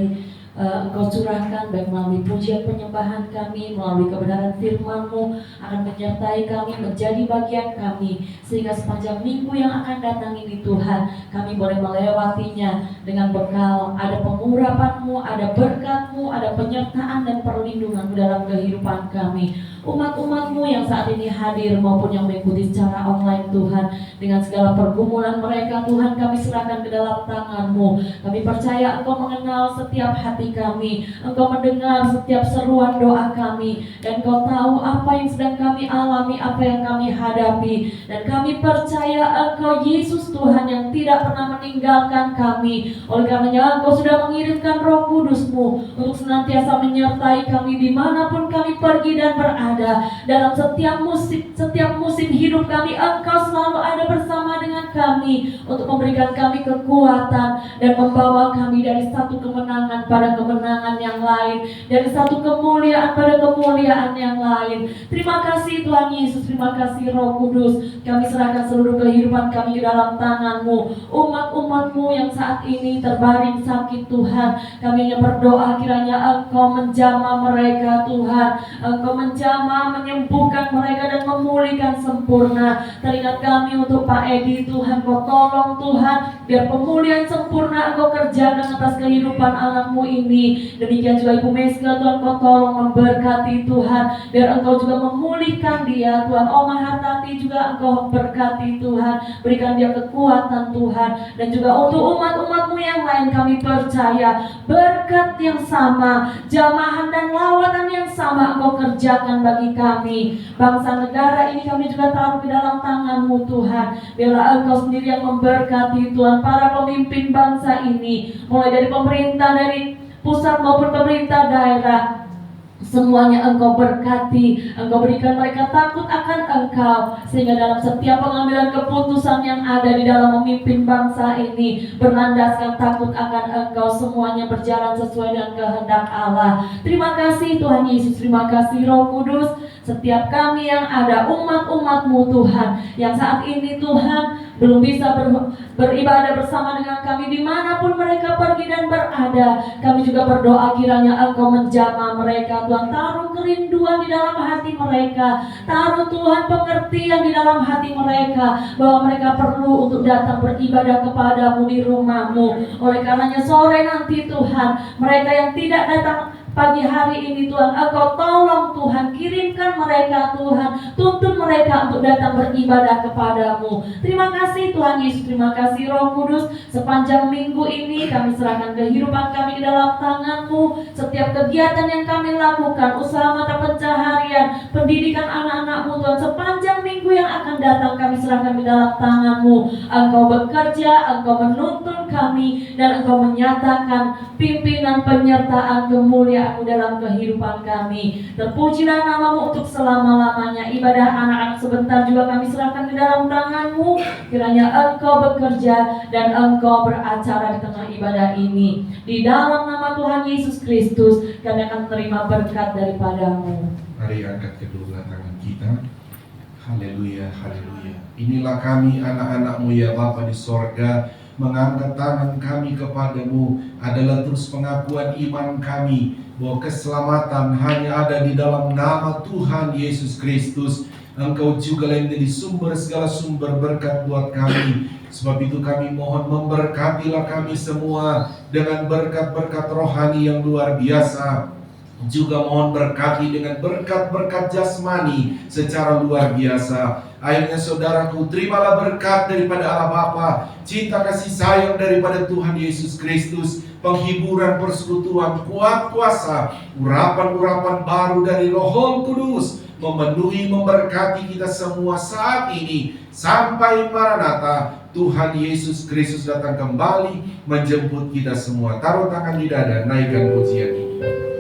Engkau curahkan baik melalui pujian penyembahan kami, melalui kebenaran firman-Mu akan menyertai kami, menjadi bagian kami, sehingga sepanjang minggu yang akan datang ini Tuhan, kami boleh melewatinya dengan bekal ada pengurapan-Mu, ada berkat-Mu, ada penyertaan dan perlindungan dalam kehidupan kami. Umat-umat-Mu yang saat ini hadir maupun yang mengikuti secara online Tuhan, dengan segala pergumulan mereka Tuhan, kami serahkan ke dalam tangan-Mu. Kami percaya Engkau mengenal setiap hati kami, Engkau mendengar setiap seruan doa kami, dan Engkau tahu apa yang sedang kami alami, apa yang kami hadapi. Dan kami percaya Engkau Yesus Tuhan yang tidak pernah meninggalkan kami. Oleh karenanya Engkau sudah mengirimkan Roh Kudus-Mu untuk senantiasa menyertai kami dimanapun kami pergi dan berada. Dalam setiap musim hidup kami, Engkau selalu ada bersama dengan kami untuk memberikan kami kekuatan dan membawa kami dari satu kemenangan pada kemenangan yang lain, dari satu kemuliaan pada kemuliaan yang lain. Terima kasih Tuhan Yesus, terima kasih Roh Kudus. Kami serahkan seluruh kehidupan kami ke dalam tangan-Mu. Umat-umat-Mu yang saat ini terbaring sakit Tuhan, kami hanya berdoa kiranya Engkau menjamah mereka Tuhan, Engkau menjamah, menyembuhkan mereka dan memulihkan sempurna. Teringat kami untuk Pak Edi Tuhan, Kau tolong Tuhan, biar pemulihan sempurna Engkau kerjakan atas kehidupan anak-Mu ini. Demikian juga Ibu Meska Tuhan, Kau tolong memberkati Tuhan, biar Engkau juga memulihkan dia Tuhan. Oma Hartati juga Engkau berkati Tuhan, berikan dia kekuatan Tuhan. Dan juga untuk umat-umat-Mu yang lain, kami percaya berkat yang sama, jamahan dan lawatan yang sama Engkau kerjakan bagi kami. Bangsa negara ini kami juga taruh di dalam tangan-Mu Tuhan. Biarlah Engkau sendiri yang memberkati Tuhan para pemimpin bangsa ini, mulai dari pemerintah, dari pusat maupun pemerintah daerah. Semuanya Engkau berkati, Engkau berikan mereka takut akan Engkau, sehingga dalam setiap pengambilan keputusan yang ada di dalam memimpin bangsa ini berlandaskan takut akan Engkau, semuanya berjalan sesuai dengan kehendak Allah. Terima kasih Tuhan Yesus, terima kasih Roh Kudus. Setiap kami yang ada, umat-umat-Mu Tuhan, yang saat ini Tuhan belum bisa beribadah bersama dengan kami dimanapun mereka pergi dan berada, kami juga berdoa kiranya Engkau menjamah mereka Tuhan. Taruh kerinduan di dalam hati mereka, taruh Tuhan pengertian di dalam hati mereka, bahwa mereka perlu untuk datang beribadah kepadamu di rumah-Mu. Oleh karenanya sore nanti Tuhan, mereka yang tidak datang pagi hari ini Tuhan, Engkau tolong Tuhan, kirimkan mereka Tuhan, tuntun mereka untuk datang beribadah kepadamu. Terima kasih Tuhan Yesus, terima kasih Roh Kudus. Sepanjang minggu ini kami serahkan kehidupan kami ke dalam tangan-Mu. Setiap kegiatan yang kami lakukan, usaha mata pencaharian, pendidikan anak-anak-Mu Tuhan, sepanjang minggu minggu yang akan datang kami serahkan di dalam tangan-Mu. Engkau bekerja, Engkau menuntun kami, dan Engkau menyatakan pimpinan penyertaan kemuliaan-Mu dalam kehidupan kami. Terpujilah nama-Mu untuk selama-lamanya. Ibadah anak-anak sebentar juga kami serahkan di dalam tangan-Mu. Kiranya Engkau bekerja dan Engkau beracara di tengah ibadah ini. Di dalam nama Tuhan Yesus Kristus kami akan menerima berkat daripada-Mu. Mari angkat kedua tangan kita. Haleluya, haleluya. Inilah kami anak-anak-Mu ya Bapa di sorga. Mengangkat tangan kami kepadamu adalah terus pengakuan iman kami bahwa keselamatan hanya ada di dalam nama Tuhan Yesus Kristus. Engkau juga yang menjadi sumber segala sumber berkat buat kami. Sebab itu kami mohon memberkatilah kami semua dengan berkat-berkat rohani yang luar biasa. Juga mohon berkati dengan berkat-berkat jasmani secara luar biasa. Akhirnya saudaraku, terimalah berkat daripada Allah Bapa, cinta kasih sayang daripada Tuhan Yesus Kristus, penghiburan persekutuan, kuat kuasa, urapan-urapan baru dari Roh Kudus memenuhi memberkati kita semua saat ini sampai Maranatha. Tuhan Yesus Kristus datang kembali menjemput kita semua. Taruh tangan di dada, naikkan pujian ini.